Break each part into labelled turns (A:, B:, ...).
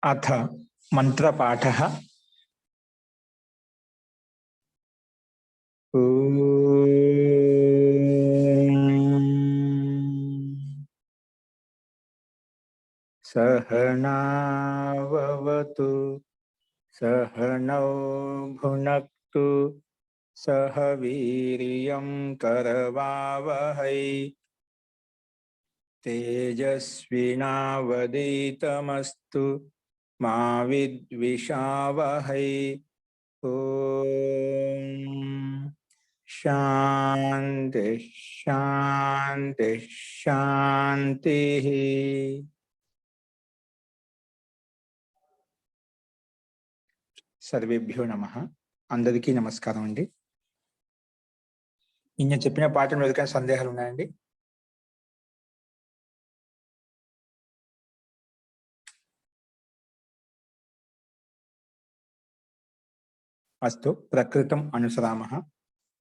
A: अथ मंत्रपाठः। सहनाववतु सहनौ भुनक्तु सह वीर्यं करवावहै तेजस्विनावधीतमस्तु मा विद्विषावहै। ओम शांति शांति शांति। सर्वेभ्यो नमः। అందరికీ నమస్కారం అండి. నిన్న చెప్పిన పాఠంలో ఏదైనా సందేహాలు ఉన్నాయండి? అస్తు ప్రకృతం అనుసరామః.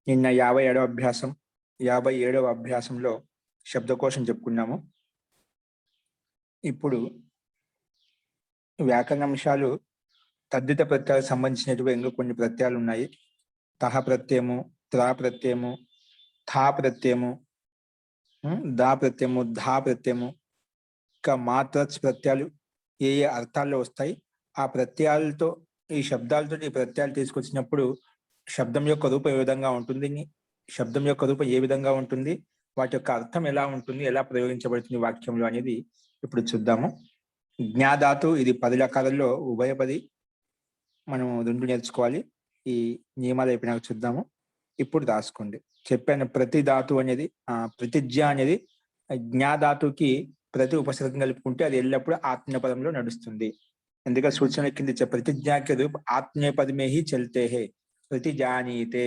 A: నిన్న 57వ అభ్యాసంలో శబ్దకోశం చెప్పుకున్నాము. ఇప్పుడు వ్యాకరణాంశాలు తద్దిత ప్రత్యయాలకు సంబంధించినటువంటి కొన్ని ప్రత్యయాలు ఉన్నాయి. తహ ప్రత్యయము, త్రా ప్రత్యయము, థా ప్రత్యయము, దా ప్రత్యయము, ధా ప్రత్యయము, ఇంకా మాత్రచ్ ప్రత్యయాలు ఏ ఏ అర్థాల్లో వస్తాయి, ఆ ప్రత్యయాలతో ఈ శబ్దాలతో ఈ ప్రత్యయాలు తీసుకొచ్చినప్పుడు శబ్దం యొక్క రూపం ఏ విధంగా ఉంటుంది, శబ్దం యొక్క రూపం ఏ విధంగా ఉంటుంది, వాటి యొక్క అర్థం ఎలా ఉంటుంది, ఎలా ప్రయోగించబడుతుంది వాక్యంలో అనేది ఇప్పుడు చూద్దాము. జ్ఞాధాతు ఇది 10 రకాలలో ఉభయపది మనం 2 నేర్చుకోవాలి. ఈ నియమాలు అయిపోయినాక చూద్దాము. ఇప్పుడు రాసుకోండి. చెప్పాను ప్రతి ధాతు అనేది ప్రతిజ్ఞ అనేది జ్ఞాధాతుకి ప్రతి ఉపసర్గం కలుపుకుంటే అది ఎల్లప్పుడూ ఆత్మీయ పదంలో నడుస్తుంది. ఎందుకంటే సూచన కింద ప్రతిజ్ఞాకి రూప్ ఆత్మీయ పదమే హి చల్తే హే ప్రతిజానీతే.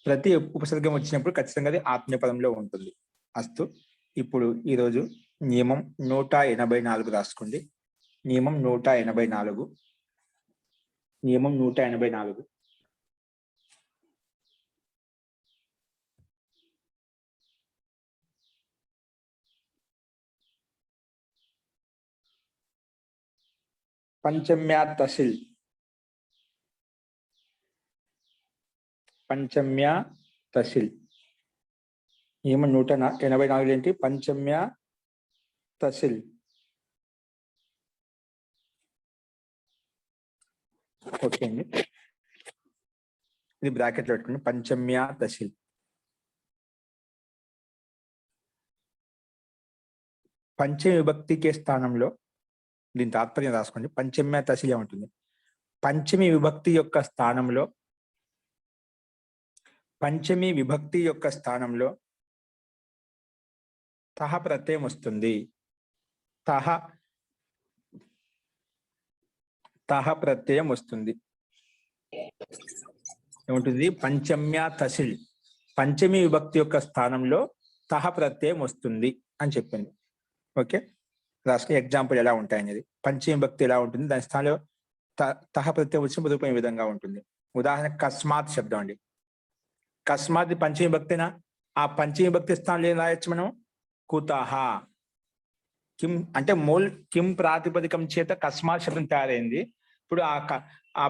A: ప్రతి ఉపసర్గం వచ్చినప్పుడు ఖచ్చితంగా అది ఆత్మీయ పదంలో ఉంటుంది. అస్తు ఇప్పుడు ఈరోజు నియమం 184 రాసుకోండి. నియమం 184. నియమం 184. పంచమ్యా తసిల్. పంచమ్యా తసిల్. నియమం 184 ఏంటి? పంచమ్యా తసిల్. ఓకే అండి, ఇది బ్రాకెట్లో పెట్టుకోండి. పంచమ్యా తసిల్. పంచమి విభక్తికే స్థానంలో దీని తాత్పర్యం రాసుకోండి. పంచమ్యా తసిల్ ఏమంటుంది? పంచమి విభక్తి యొక్క స్థానంలో, పంచమి విభక్తి యొక్క స్థానంలో తహ ప్రత్యయం వస్తుంది. తహ ప్రత్యయం వస్తుంది. ఏముంటుంది? పంచమ్యా తసిల్, పంచమి విభక్తి యొక్క స్థానంలో తహ ప్రత్యయం వస్తుంది అని చెప్పింది. ఓకే, రాసుకుని ఎగ్జాంపుల్ ఎలా ఉంటాయనేది. పంచమి విభక్తి ఎలా ఉంటుంది, దాని స్థానంలో తహ ప్రత్యయం వచ్చిన రూపం ఏ విధంగా ఉంటుంది. ఉదాహరణ కస్మాత్ శబ్దం అండి. కస్మాత్ పంచమి విభక్తినా? ఆ పంచమి విభక్తి స్థానంలో ఏం రాయొచ్చు మనం? కుతహ. కిం అంటే మూల్ కిం ప్రాతిపదికం చేత కస్మాత్ శబ్దం తయారైంది. ఇప్పుడు ఆ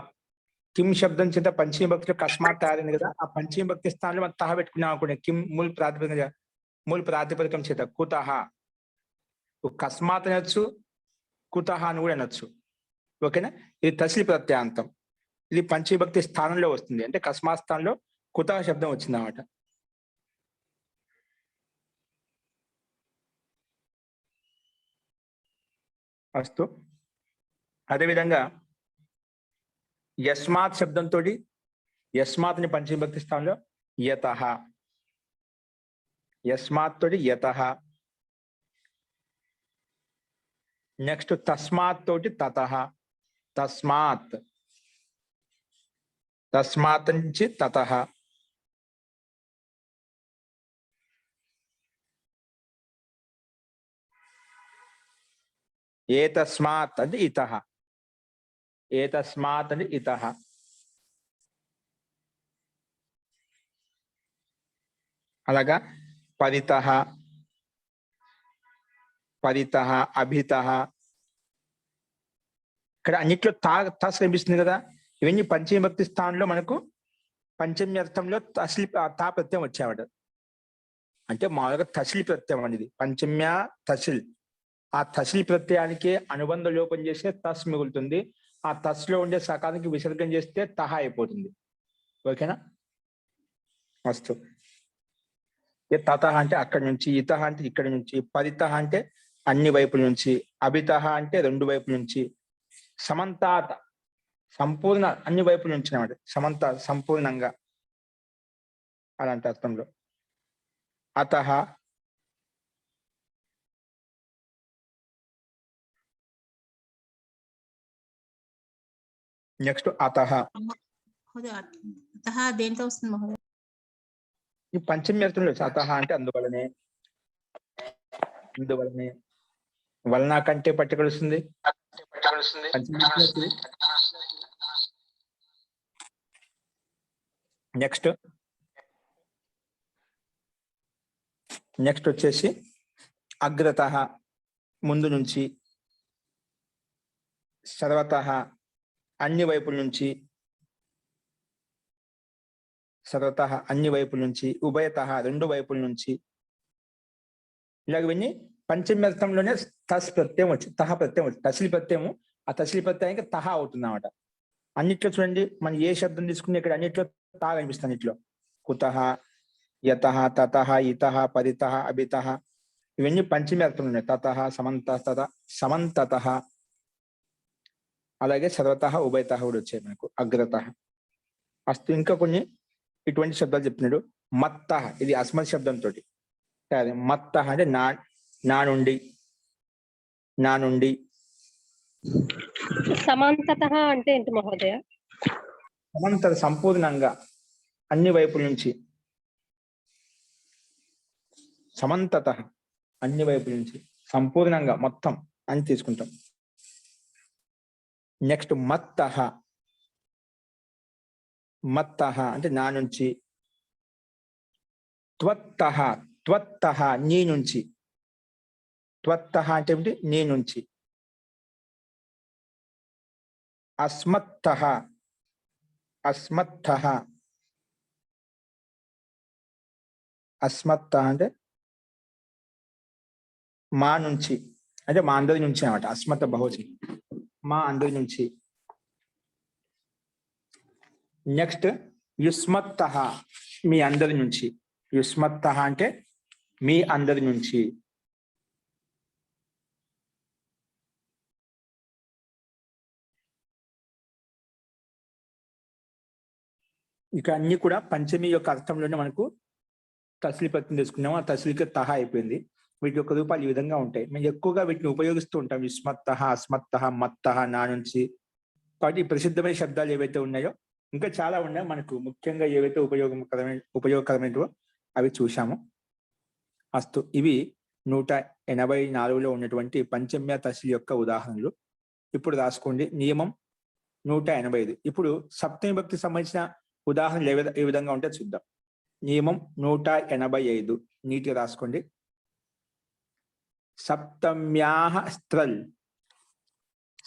A: కిం శబ్దం చేత పంచమి భక్తిలో కస్మాత్ తయారైంది కదా, ఆ పంచమి భక్తి స్థానంలో మనం తహ పెట్టుకున్నాం అనుకోండి. కిం మూల్ ప్రాతిపదికం చేత కుతహ. కస్మాత్ అనొచ్చు, కుతహ అని కూడా అనొచ్చు. ఓకేనా? ఇది తసిల్ ప్రత్యాంతం. ఇది పంచమి భక్తి స్థానంలో వస్తుంది. అంటే కస్మాత్ స్థానంలో కుతహ శబ్దం వచ్చింది అన్నమాట. అస్తు. అదేవిధంగా యస్మాత్ శబ్దంతో యస్మాత్ ని పంచమి భక్తి స్థానంలో యతః. యస్మాత్ తోటి యతః. నెక్స్ట్ తస్మాత్ తోటి తతః. తస్మాత్. తస్మాత్ నుంచి తతః. ఏతస్మాత్ అంటే ఇతః. ఏతస్మాత్ అంటే ఇతః. అలాగా పరితః. పరితః, అభితః. ఇక్కడ అన్నిట్లో తస్ కనిపిస్తుంది కదా, ఇవన్నీ పంచమీ విభక్తి స్థానంలో మనకు పంచమి అర్థంలో తస్లి తా ప్రత్యయం వచ్చేవాడు. అంటే మామూలుగా తసిలి ప్రత్యయం అనేది పంచమ్య తసిల్. ఆ తసిలి ప్రత్యయానికి అనుబంధ లోపం చేస్తే తస్ మిగులుతుంది. ఆ తస్ లో ఉండే సకానికి విసర్గం చేస్తే తహ అయిపోతుంది. ఓకేనా? వస్తు తతః అంటే అక్కడి నుంచి, ఇతః అంటే ఇక్కడి నుంచి, పరితః అంటే అన్ని వైపుల నుంచి, అభితః అంటే రెండు వైపుల నుంచి, సమంతాత సంపూర్ణ అన్ని వైపుల నుంచి అన్నమాట. సమంత సంపూర్ణంగా అలాంటి అర్థంలో. అతః, నెక్స్ట్ అతః.
B: దేంతో వస్తుంది మహోదయ?
A: ఈ పంచమి అర్థంలో అతః అంటే అందువలనే, అందువలనే వలన కంటే పట్టుకొస్తుంది. నెక్స్ట్ వచ్చేసి అగ్రతః ముందు నుంచి, సర్వతః అన్ని వైపుల నుంచి, సర్వతః అన్ని వైపుల నుంచి, ఉభయతః రెండు వైపుల నుంచి. ఇలాగవన్నీ పంచమి అర్థంలోనే తస్ ప్రత్యయం వచ్చి తహ ప్రత్యయం వచ్చి తసిలి ప్రత్యయము. ఆ తసిలి ప్రత్యయానికి తహ అవుతుంది అన్నమాట. అన్నిట్లో చూడండి, మనం ఏ శబ్దం తీసుకుని ఇక్కడ అన్నిట్లో తా కనిపిస్తుంది. అన్నిట్లో కుతః, యతః, తతః, ఇతః, పరితః, అభితః ఇవన్నీ పంచమి అర్థంలో ఉన్నాయి. తతః, సమంతతః, అలాగే సర్వతః, ఉభయతః కూడా వచ్చాయి మనకు. అగ్రతః అస్తు. ఇంకా కొన్ని ఇటువంటి శబ్దాలు చెప్తున్నాడు. మత్తః, ఇది అస్మత్ శబ్దంతో. మత్తః అంటే నా నుండి, నా నుండి.
C: సమంతతః అంటే ఏంటి మహోదయ?
A: సమంత సంపూర్ణంగా అన్ని వైపుల నుంచి, సమంతతః అన్ని వైపుల నుంచి, సంపూర్ణంగా మొత్తం అని తీసుకుంటాం. నెక్స్ట్ మత్తః, మత్తః అంటే నా నుంచి. త్వత్తః, త్వత్తః నీ నుంచి. త్వత్తః అంటే ఏమిటి? నీ నుంచి. అస్మత్తః, అస్మత్తః, అస్మత్తః అంటే మా నుంచి, అంటే మా అందరి నుంచి అన్నమాట. అస్మత్ బహువచనం, మా అందరి నుంచి. నెక్స్ట్ యుస్మత్తః మీ అందరి నుంచి. యుస్మత్తః అంటే మీ అందరి నుంచి. ఇక అన్ని కూడా పంచమి యొక్క అర్థంలోనే మనకు తసిలి ప్రత్యయం తీసుకున్నాము. ఆ తసిలికి తహ అయిపోయింది. వీటి యొక్క రూపాలు ఈ విధంగా ఉంటాయి. మేము ఎక్కువగా వీటిని ఉపయోగిస్తూ ఉంటాం. యుస్మత్తః, అస్మత్తః, మత్తః నా నుంచి. కాబట్టి ప్రసిద్ధమైన శబ్దాలు ఏవైతే ఉన్నాయో ఇంకా చాలా ఉన్నాయి. మనకు ముఖ్యంగా ఏవైతే ఉపయోగకరమైనవో అవి చూశాము. అస్తు. ఇవి 184లో ఉన్నటువంటి పంచమ్య తసిలి యొక్క ఉదాహరణలు. ఇప్పుడు రాసుకోండి. నియమం 185. ఇప్పుడు సప్తమి భక్తికి సంబంధించిన ఉదాహరణలు ఏ విధంగా ఉంటే చూద్దాం. నియమం 185 నీటిగా రాసుకోండి. సప్తమ్యాః స్త్రల్,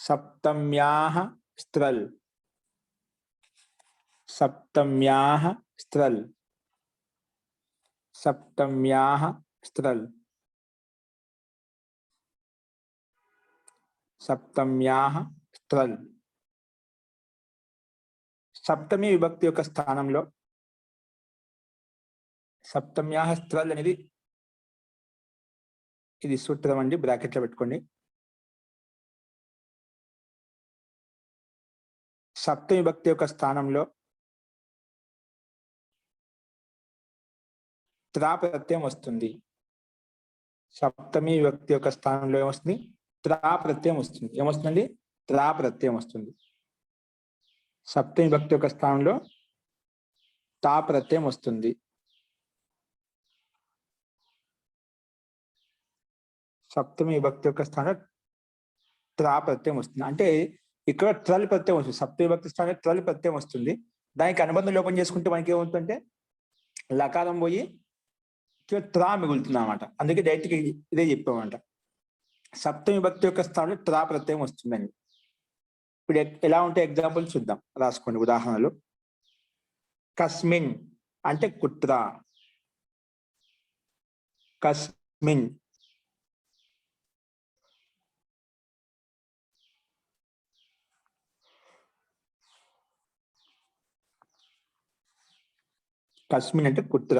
A: సప్తమ్యాః స్త్రల్, సప్తమ్యాః స్త్రల్, సప్తమ్యాః స్త్రల్, సప్తమ్యాః స్త్రల్. సప్తమి విభక్తి యొక్క స్థానంలో సప్తమ్యాః స్త్రల్ అనేది ఇది సూత్రం అండి, బ్రాకెట్లో పెట్టుకోండి. సప్తమి విభక్తి యొక్క స్థానంలో త్రా ప్రత్యయం వస్తుంది. సప్తమి విభక్తి యొక్క స్థానంలో ఏమొస్తుంది? త్రా ప్రత్యయం వస్తుంది. ఏమొస్తుందండి? త్రా ప్రత్యయం వస్తుంది. సప్తమి విభక్తి యొక్క స్థానంలో తా ప్రత్యయం వస్తుంది. సప్తమి విభక్తి యొక్క స్థానంలో త్రా ప్రత్యయం వస్తుంది. అంటే ఇక్కడ త్రల్ ప్రత్యయం వస్తుంది. సప్తమి విభక్తి స్థానంలో త్రల్ ప్రత్యయం వస్తుంది. దానికి అనుబంధం లోపం చేసుకుంటే మనకి ఏమవుతుందంటే లకారం పోయి త్రా మిగులుతుంది అన్నమాట. అందుకే డైరెక్ట్గా ఇదే చెప్పామంట. సప్తమి విభక్తి యొక్క స్థానంలో త్రా ప్రత్యయం వస్తుందండి. ఇప్పుడు ఎలా ఉంటే ఎగ్జాంపుల్ చూద్దాం, రాసుకోండి ఉదాహరణలు. కస్మిన్ అంటే కుత్ర, కస్మిన్. కస్మిన్ అంటే కుత్ర.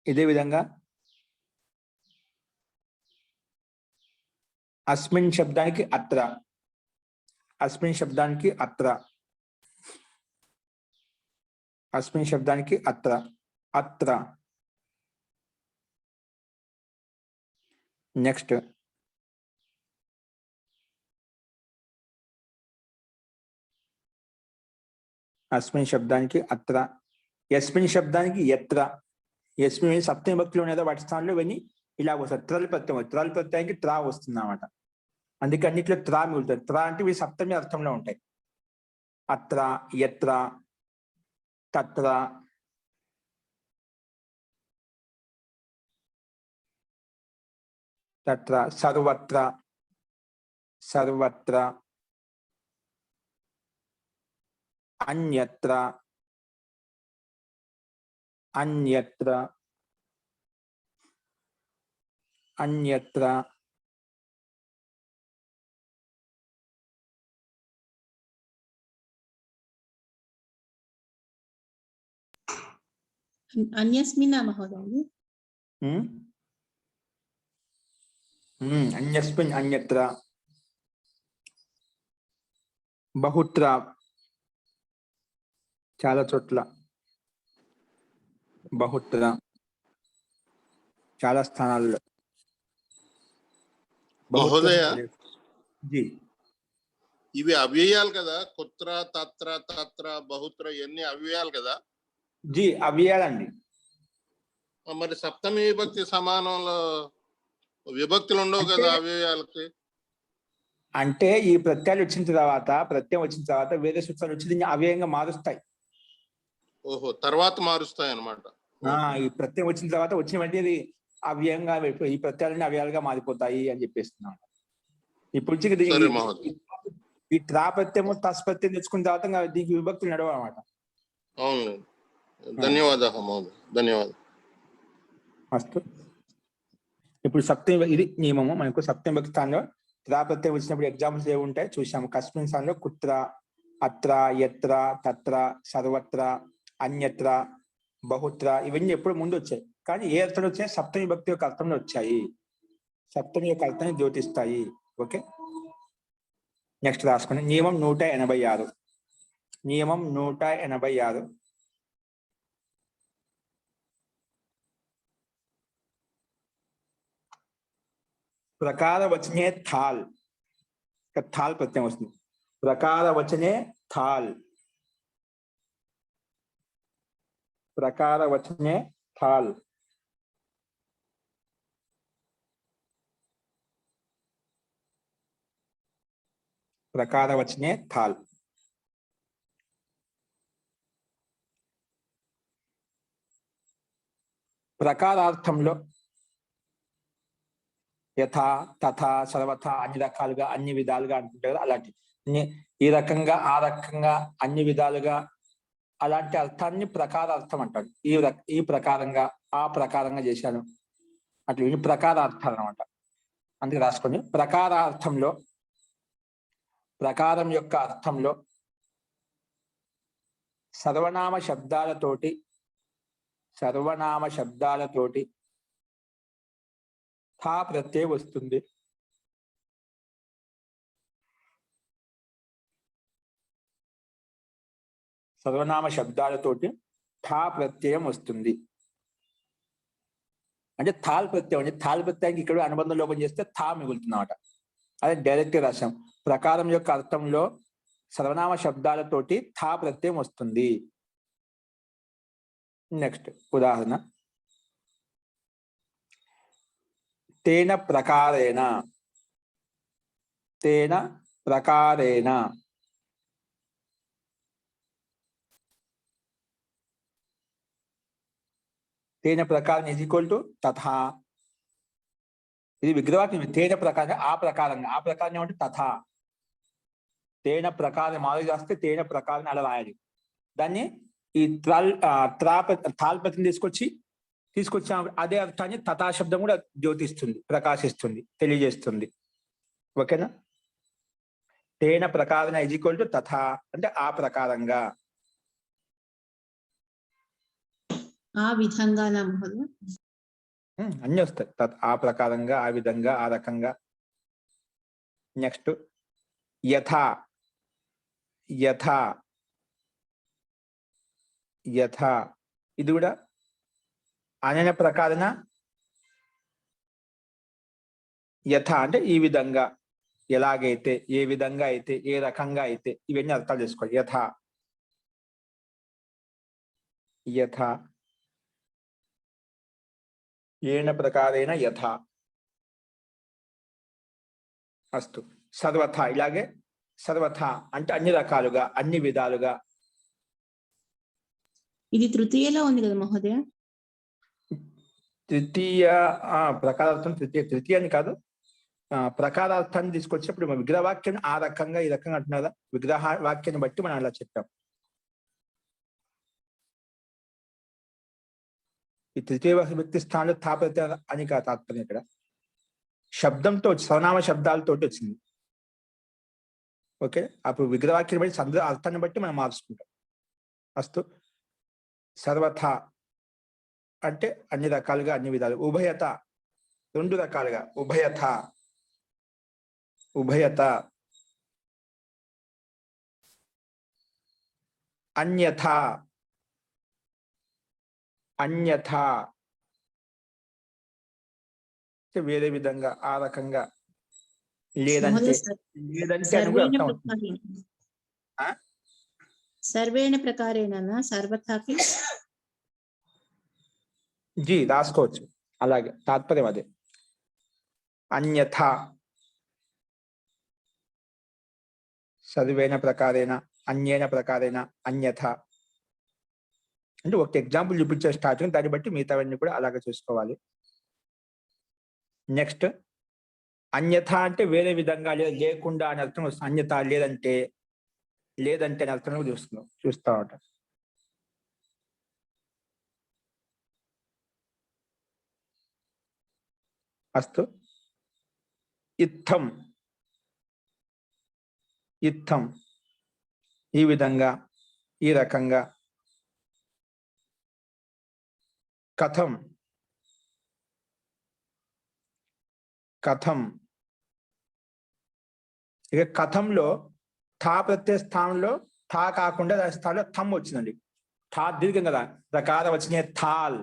A: ఇదే విధంగా అస్మిన్ శబ్దానికి అత్ర, అస్మిన్ శబ్దానికి అత్ర, అస్మిన్ శబ్దానికి అత్ర, అత్ర. నెక్స్ట్ అస్మిన్ శబ్దానికి అత్ర, యస్మిన్ శబ్దానికి యత్ర. యస్మిన్ సప్తమి భక్తులు ఉన్నాయో వాటి స్థానంలో ఇవన్నీ ఇలా వస్తాయి. త్రల్ ప్రత్యయం, త్రల్ ప్రత్యయానికి త్రా వస్తుంది అన్నమాట. అందుకే అన్నిట్లో త్రా మిగులుతుంది. త్రా అంటే ఇవి సప్తమి అర్థంలో ఉంటాయి. అత్ర, యత్ర, తత్ర, తత్ర, సర్వత్ర, సర్వత్ర, అన్యత్ర, అన్యత్ర, అన్యత్ర,
B: अन्यस्मिन् महोदय।
A: అన్యస్మిన్, అన్యత్ర, బహుత్ర, చాలా చోట్ల, బహుత్ర, చాలా స్థానాల్లో.
D: మహోదయ,
A: జీ
D: ఇవి అవ్యయాలు కదా, కుత్ర, తత్ర, తత్ర, బహుత్ర, ఇవన్నీ అవ్యయాలు కదా.
A: జీ అవ్యయాలండి.
D: మరి సప్తమి విభక్తి సమానంలో విభక్తులు ఉండవు కదా అవ్యయాలకి.
A: అంటే ఈ ప్రత్యయాలు వచ్చిన తర్వాత, ప్రత్యయం వచ్చిన తర్వాత వేరే సూత్రాలు వచ్చి దీన్ని అవ్యయంగా మారుస్తాయి.
D: ఓహో, తర్వాత మారుస్తాయి అన్నమాట.
A: ఈ ప్రత్యయం వచ్చిన తర్వాత వచ్చిన వెంటనే ఇది అవ్యయంగా, ఈ ప్రత్యయాలన్నీ అవ్యయాలుగా మారిపోతాయి అని చెప్పేస్తున్నాం. ఇప్పుడు ఈ త్రా ప్రత్యయము తస్ ప్రత్యయం తెచ్చుకున్న తర్వాత దీనికి విభక్తులు నడవు అన్నమాట.
D: అవును, ధన్యవాదాలు మహోదయ, ధన్యవాదాలు.
A: అస్తు. ఇప్పుడు సప్తమి, ఇది నియమము. మనకు సప్తమి విభక్తి స్థానంలో త్రా ప్రత్యయం వచ్చినప్పుడు ఎగ్జాంపుల్స్ ఏమి ఉంటాయి చూసాము. కస్మిన్ స్థానంలో కుత్ర, అత్ర, యత్ర, తత్ర, సర్వత్ర, అన్యత్ర, బహుత్ర, ఇవన్నీ ఎప్పుడు ముందు వచ్చాయి. కానీ ఏ అర్థంలో వచ్చాయి? సప్తమి విభక్తి యొక్క అర్థంలో వచ్చాయి. సప్తమి యొక్క అర్థాన్ని ద్యోతిస్తాయి. ఓకే, నెక్స్ట్ రాసుకోండి. నియమం 186. నియమం 186. ప్రకార వచనే థాల్, థాల్ ప్రత్యయం వస్తుంది. ప్రకార వచనే థాల్, ప్రకార వచనే థాల్. ప్రకార వచనే థాల్. ప్రకారార్థంలో యథా, తథా, సర్వథా, అన్ని రకాలుగా, అన్ని విధాలుగా అంటుంటారు. అలాంటి ఈ రకంగా, ఆ రకంగా, అన్ని విధాలుగా, అలాంటి అర్థాన్ని ప్రకారార్థం అంటారు. ఈ ప్రకారంగా, ఆ ప్రకారంగా చేశాను అట్లా, ఈ ప్రకారార్థాలు అనమాట. అందుకే రాసుకోండి. ప్రకారార్థంలో, ప్రకారం యొక్క అర్థంలో సర్వనామ శబ్దాలతోటి, సర్వనామ శబ్దాలతోటి థా ప్రత్యయం వస్తుంది. సర్వనామ శబ్దాలతోటి థా ప్రత్యయం వస్తుంది. అంటే థాల్ ప్రత్యయం, అంటే థాల్ ప్రత్యయానికి ఇక్కడ అనుబంధం లోపం చేస్తే థా మిగులుతుందన్నమాట. అదే డైరెక్ట్ రాశాం. ప్రకారం యొక్క అర్థంలో సర్వనామ శబ్దాలతోటి థా ప్రత్యయం వస్తుంది. నెక్స్ట్ ఉదాహరణ. తేన ప్రకారేణ, తేన ప్రకారేణ, తేన ప్రకారం ఈజ్ ఈక్వల్ టు తథా. ఇది విగ్రహవాక్యం. తేన ప్రకారం ఆ ప్రకారంగా, ఆ ప్రకారం ఏమంటే తథా. తేన ప్రకారం మాదిరి రాస్తే తేన ప్రకారం అలా రాయాలి. దాన్ని ఈ తాల్పతిని తీసుకొచ్చిన అదే అర్థాన్ని తథా శబ్దం కూడా జ్యోతిస్తుంది, ప్రకాశిస్తుంది, తెలియజేస్తుంది. ఓకేనా? తేన ప్రకారం ఈజ్ ఈక్వల్ టు తథా అంటే ఆ ప్రకారంగా.
B: ఆ విధంగా నా మహోదయ.
A: అన్ని వస్తాయి. ఆ ప్రకారంగా, ఆ విధంగా, ఆ రకంగా. నెక్స్ట్ యథా. యథా యథా ఇది కూడా అనన ప్రకారన. యథ అంటే ఈ విధంగా, ఎలాగైతే, ఏ విధంగా అయితే, ఏ రకంగా అయితే, ఇవన్నీ అర్థాలు చేసుకోవాలి. యథ యథ ఏన ప్రకారేణ యథ. అస్తు. సర్వథ ఇలాగే. సర్వథ అంటే అన్ని రకాలుగా, అన్ని విధాలుగా.
B: ఇది తృతీయలో ఉంది కదా మహోదయ.
A: తృతీయ ప్రకారార్థం తృతీయాన్ని కాదు, ప్రకారార్థాన్ని తీసుకొచ్చినప్పుడు విగ్రహవాక్యం ఆ రకంగా ఈ రకంగా అంటున్నారా? విగ్రహ వాక్యాన్ని బట్టి మనం అలా చెప్పాం. ఈ తృతీయ వ్యక్తి స్థానంలో తాపత్య అని కాదు తాత్పర్యం. ఇక్కడ శబ్దంతో సర్వనామ శబ్దాలతో వచ్చింది. ఓకే, అప్పుడు విగ్రహవాక్యాన్ని బట్టి అర్థాన్ని బట్టి మనం మార్చుకుంటాం. అస్తు. సర్వథ అంటే అన్ని రకాలుగా, అన్ని విధాలు. ఉభయత రెండు రకాలుగా. ఉభయత ఉభయత. అన్యథ అన్యథ వేరే విధంగా, ఆ రకంగా. లేదంటే లేదంటే అని కూడా అర్థం అవుతుంది.
B: సర్వేణ ప్రకారేణ సర్వథాకి
A: జీ రాసుకోవచ్చు. అలాగే తాత్పర్యం అదే. అన్యథ సర్వేణ ప్రకారేణ, అన్యేన ప్రకారేణ, అన్యథ అంటే ఒక ఎగ్జాంపుల్ చూపించే స్టార్టింగ్, దాన్ని బట్టి మిగతావన్నీ కూడా అలాగే చూసుకోవాలి. నెక్స్ట్ అన్యథ అంటే వేరే విధంగా, లేదా లేకుండా అని అర్థం వస్తుంది. అన్యథ లేదంటే, లేదంటే అని అర్థం చూస్తా ఉంటాం. అస్తు. ఇత్థం ఇత్థం ఈ విధంగా, ఈ రకంగా. కథం కథం. ఇక కథంలో థా ప్రత్యయ స్థానంలో థా కాకుండా దాని స్థానంలో థమ్ వచ్చిందండి. థా దీర్ఘం కదా, రకార వచ్చిన థాల్.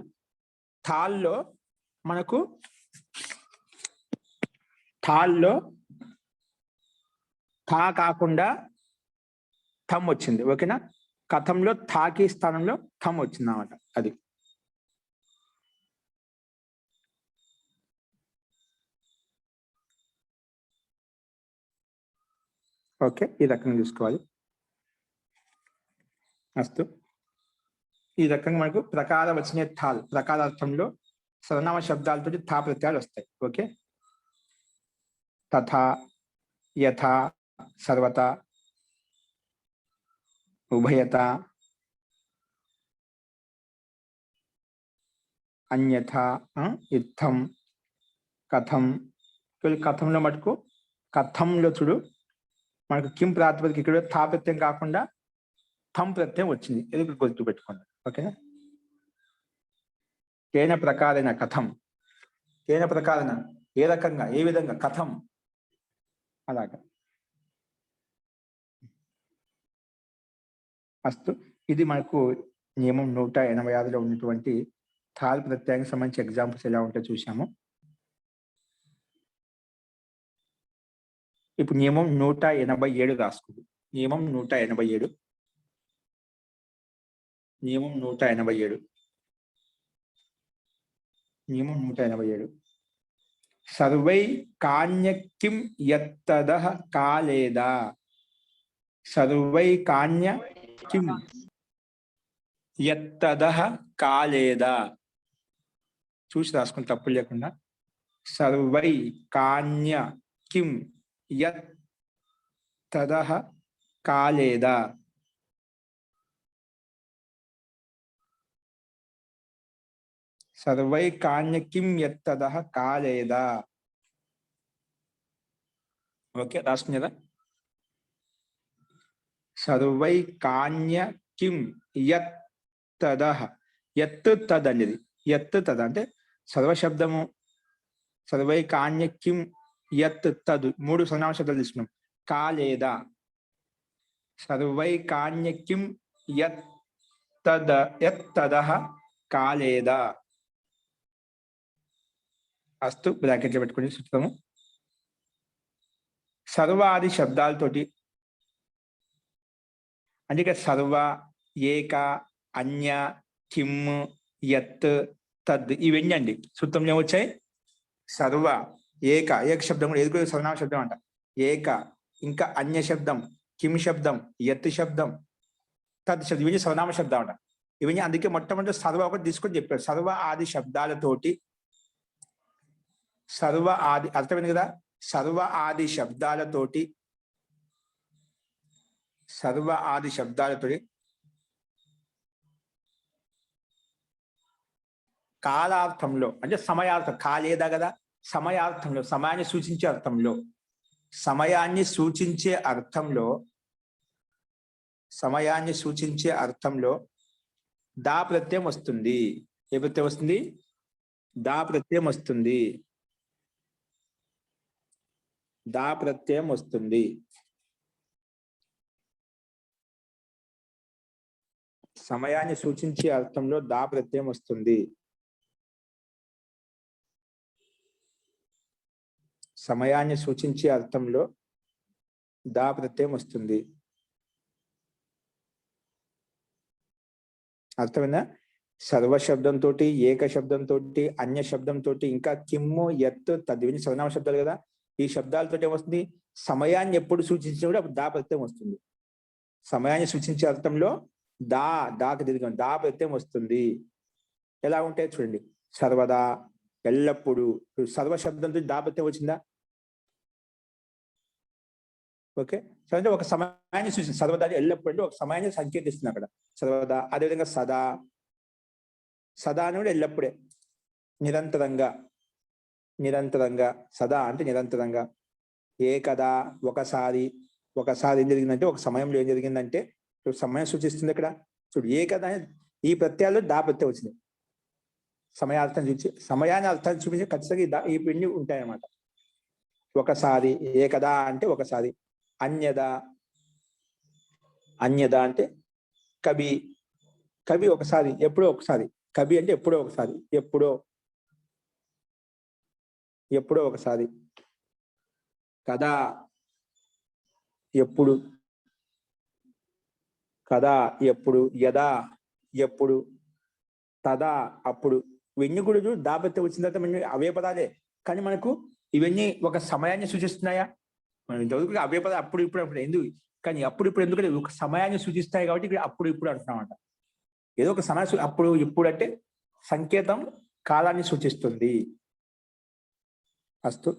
A: థాల్లో మనకు థాల్లో థా కాకుండా థమ్ వచ్చింది. ఓకేనా? కథంలో థాకి స్థానంలో థమ్ వచ్చింది అన్నమాట. అది ఓకే. ఈ రకంగా చూసుకోవాలి. అస్తు. ఈ రకంగా మనకు ప్రకార వచనే థాల్, ప్రకారార్థంలో సర్వనామ శబ్దాలతో థా ప్రత్యయాలు వస్తాయి. ఓకే. తథా, యథా, సర్వత, ఉభయత, అన్యథ, ఇత్థం, కథం. కథంలో మటుకు కథంలో చూడు మనకు కిం ప్రాతిపదిక ఇక్కడ థా ప్రత్యయం కాకుండా థమ్ ప్రత్యయం వచ్చింది. ఇది గుర్తు పెట్టుకోండి. ఓకేనా? కేన ప్రకారేణ కథం. కేన ప్రకారేణ ఏ రకంగా, ఏ విధంగా. కథం అలాగా. అస్తు. ఇది మనకు నియమం 186లో ఉన్నటువంటి థాల్ ప్రత్యయానికి సంబంధించి ఎగ్జాంపుల్స్ ఎలా ఉంటాయో చూసాము. ఇప్పుడు నియమం 187 రాసుకుంది. నియమం 187. నియమం 187. నియమం 187. సర్వై కాన్య కిం యత్తదః కాలేదా. సర్వై కాన్య కిం యత్తదః కాలేదా. చూసి రాసుకుని తప్పులు లేకుండా. సర్వై కాన్య కిం యత్ తదహ కాలేదా. సర్వై కాన్య కిం యత్ తదహ కాలేదా. ఓకే, రాసుకుని కదా. సర్వై కాన్య కిం యత్ తదహ, యత్ తద్ అనేది, యత్ తద్ అంటే సర్వశబ్దము. సర్వై కాన్య కిం యత్ తద్, 3 సర్వనామ శబ్దాలు తీసుకున్నాం. కాలేదా. సర్వై కాన్య కిం యత్ తదహ కాలేదా. అస్తు బ్రాకెట్లో పెట్టుకుని సూత్రము. సర్వ ఆది శబ్దాలతోటి అంటే ఇక్కడ సర్వ, ఏక, అన్య, కిమ్, యత్, తద్ ఇవన్నీ అండి సూత్రంలో ఏమొచ్చాయి. సర్వ, ఏక శబ్దం కూడా ఏది కూడా సర్వనామ శబ్దం అంట. ఏక, ఇంకా అన్య శబ్దం, కిమ్ శబ్దం, యత్ శబ్దం, తద్ శబ్దం, ఇవన్నీ సర్వనామ శబ్దం అంట. ఇవన్నీ అందుకే మొట్టమొదటి సర్వ ఒకటి తీసుకొని చెప్పారు. సర్వ ఆది శబ్దాలతోటి, సర్వ ఆది అర్థమైంది కదా. సర్వ ఆది శబ్దాలతోటి, సర్వ ఆది శబ్దాలతోటి కాలార్థంలో అంటే సమయార్థం, కాలేదా కదా, సమయార్థంలో, సమయాన్ని సూచించే అర్థంలో, సమయాన్ని సూచించే అర్థంలో, సమయాన్ని సూచించే అర్థంలో దా ప్రత్యయం వస్తుంది. ఏ ప్రత్యయం వస్తుంది. దా ప్రత్యయం వస్తుంది. దా ప్రత్యయం వస్తుంది. సమయాన్ని సూచించే అర్థంలో దా ప్రత్యయం వస్తుంది. సమయాన్ని సూచించే అర్థంలో దా ప్రత్యయం వస్తుంది. అర్థమైందా. సర్వ శబ్దంతో, ఏక శబ్దంతో, అన్య శబ్దంతో, ఇంకా కిమ్ము, యత్, తద్ ఇవన్నీ సర్వనామ శబ్దాలు కదా. ఈ శబ్దాలతో ఏమొస్తుంది. సమయాన్ని ఎప్పుడు సూచించినప్పుడు అప్పుడు దా ప్రత్యయం వస్తుంది. సమయాన్ని సూచించే అర్థంలో దాకి తిరిగి దా ప్రత్యయం వస్తుంది. ఎలా ఉంటాయి చూడండి. సర్వదా, ఎల్లప్పుడు. సర్వ శబ్దంతో దా ప్రత్యయం వచ్చిందా. ఓకే, అంటే ఒక సమయాన్ని సూచించి సర్వదా ఎల్లప్పుడు ఒక సమయాన్ని సంకేతిస్తుంది అక్కడ సర్వదా. అదేవిధంగా సదా, సదా అని కూడా ఎల్లప్పుడే, నిరంతరంగా, నిరంతరంగా. సదా అంటే నిరంతరంగా. ఏకదా, ఒకసారి. ఒకసారి ఏం జరిగిందంటే ఒక సమయంలో ఏం జరిగిందంటే సమయం సూచిస్తుంది ఇక్కడ. చూడు, ఏకదా ఈ ప్రత్యయాల్లో దా ప్రత్యయం వచ్చింది. సమయార్థం చూసి, సమయాన్ని అర్థాన్ని చూపించి ఖచ్చితంగా ఈ పిండి ఉంటాయన్నమాట. ఒకసారి, ఏకదా అంటే ఒకసారి. అన్యదా, అన్యదా అంటే కవి. కవి ఒకసారి, ఎప్పుడో ఒకసారి. కవి అంటే ఎప్పుడో ఒకసారి, ఎప్పుడో, ఎప్పుడో ఒకసారి. కదా, ఎప్పుడు, కదా ఎప్పుడు. యదా, ఎప్పుడు. తదా, అప్పుడు. ఇవన్నీ కూడా చూడు దా ప్రత్యయం వచ్చిన తర్వాత అవే పదాలే, కానీ మనకు ఇవన్నీ ఒక సమయాన్ని సూచిస్తున్నాయా. మనం ఇంతవరకు అవే పదాలు అప్పుడు ఇప్పుడు అప్పుడు ఎందుకు, కానీ అప్పుడు ఇప్పుడు ఎందుకంటే ఒక సమయాన్ని సూచిస్తాయి కాబట్టి ఇక్కడ అప్పుడు ఇప్పుడు అంటున్నామంట. ఏదో ఒక సమయం, అప్పుడు ఇప్పుడు అంటే సంకేతం కాలాన్ని సూచిస్తుంది. అస్తు.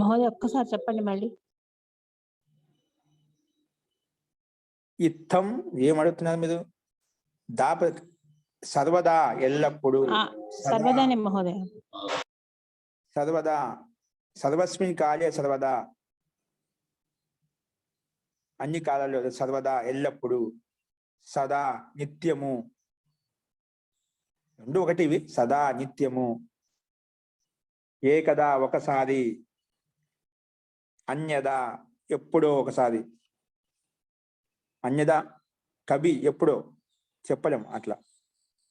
B: మహోదయ ఒక్కసారి చెప్పండి మళ్ళీ.
A: ఇత్తం ఏమడుగుతున్నారు మీరు. దా సర్వదా, ఎల్లప్పుడు.
B: సర్వదానే మహోదయ.
A: సర్వదా, సర్వస్మిన్ కాలే సర్వదా, అన్ని కాలాల్లో సర్వదా, ఎల్లప్పుడు. సదా, నిత్యము. రెండు ఒకటి ఇవి. సదా, నిత్యము. ఏకదా, ఒకసారి. అన్యదా, ఎప్పుడో ఒకసారి. అన్యదా, కవి, ఎప్పుడో చెప్పలేం అట్లా.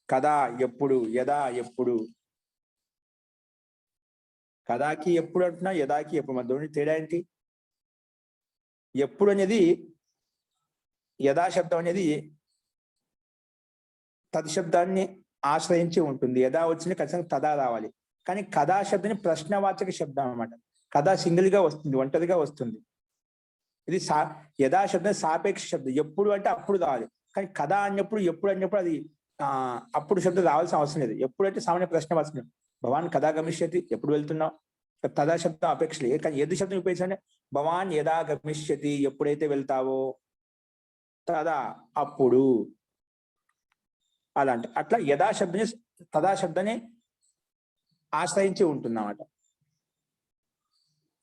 A: కదా, ఎప్పుడు. యదా, ఎప్పుడు. కదాకి ఎప్పుడు అంటున్నా, యదాకి ఎప్పుడు. మన దోని తేడా ఏంటి. ఎప్పుడు అనేది యదా శబ్దం అనేది తద్శబ్దాన్ని ఆశ్రయించి ఉంటుంది. యదా వచ్చింది ఖచ్చితంగా తదా రావాలి. కానీ కథా శబ్దాన్ని ప్రశ్నవాచక శబ్దం అన్నమాట. కథ సింగిల్ గా వస్తుంది, ఒంటరిగా వస్తుంది. ఇది యథా శబ్దం సాపేక్ష శబ్దం. ఎప్పుడు అంటే అప్పుడు రావాలి. కానీ కదా అన్నప్పుడు ఎప్పుడు అన్నప్పుడు అది అప్పుడు శబ్దం రావాల్సిన అవసరం లేదు. ఎప్పుడైతే సామాన్య ప్రశ్న వస్తుంది, భవాన్ కదా గమిష్యతి, ఎప్పుడు వెళ్తున్నావు, తదా శబ్దం అపేక్ష లేదు. కానీ ఎదు శబ్దం ఉపయోగించాలంటే భవాన్ యదా గమిష్యతి, ఎప్పుడైతే వెళ్తావో, తదా అప్పుడు, అలాంటి అట్లా యథా శబ్దనే తదా శబ్దనే ఆశ్రయించి ఉంటుందన్నమాట.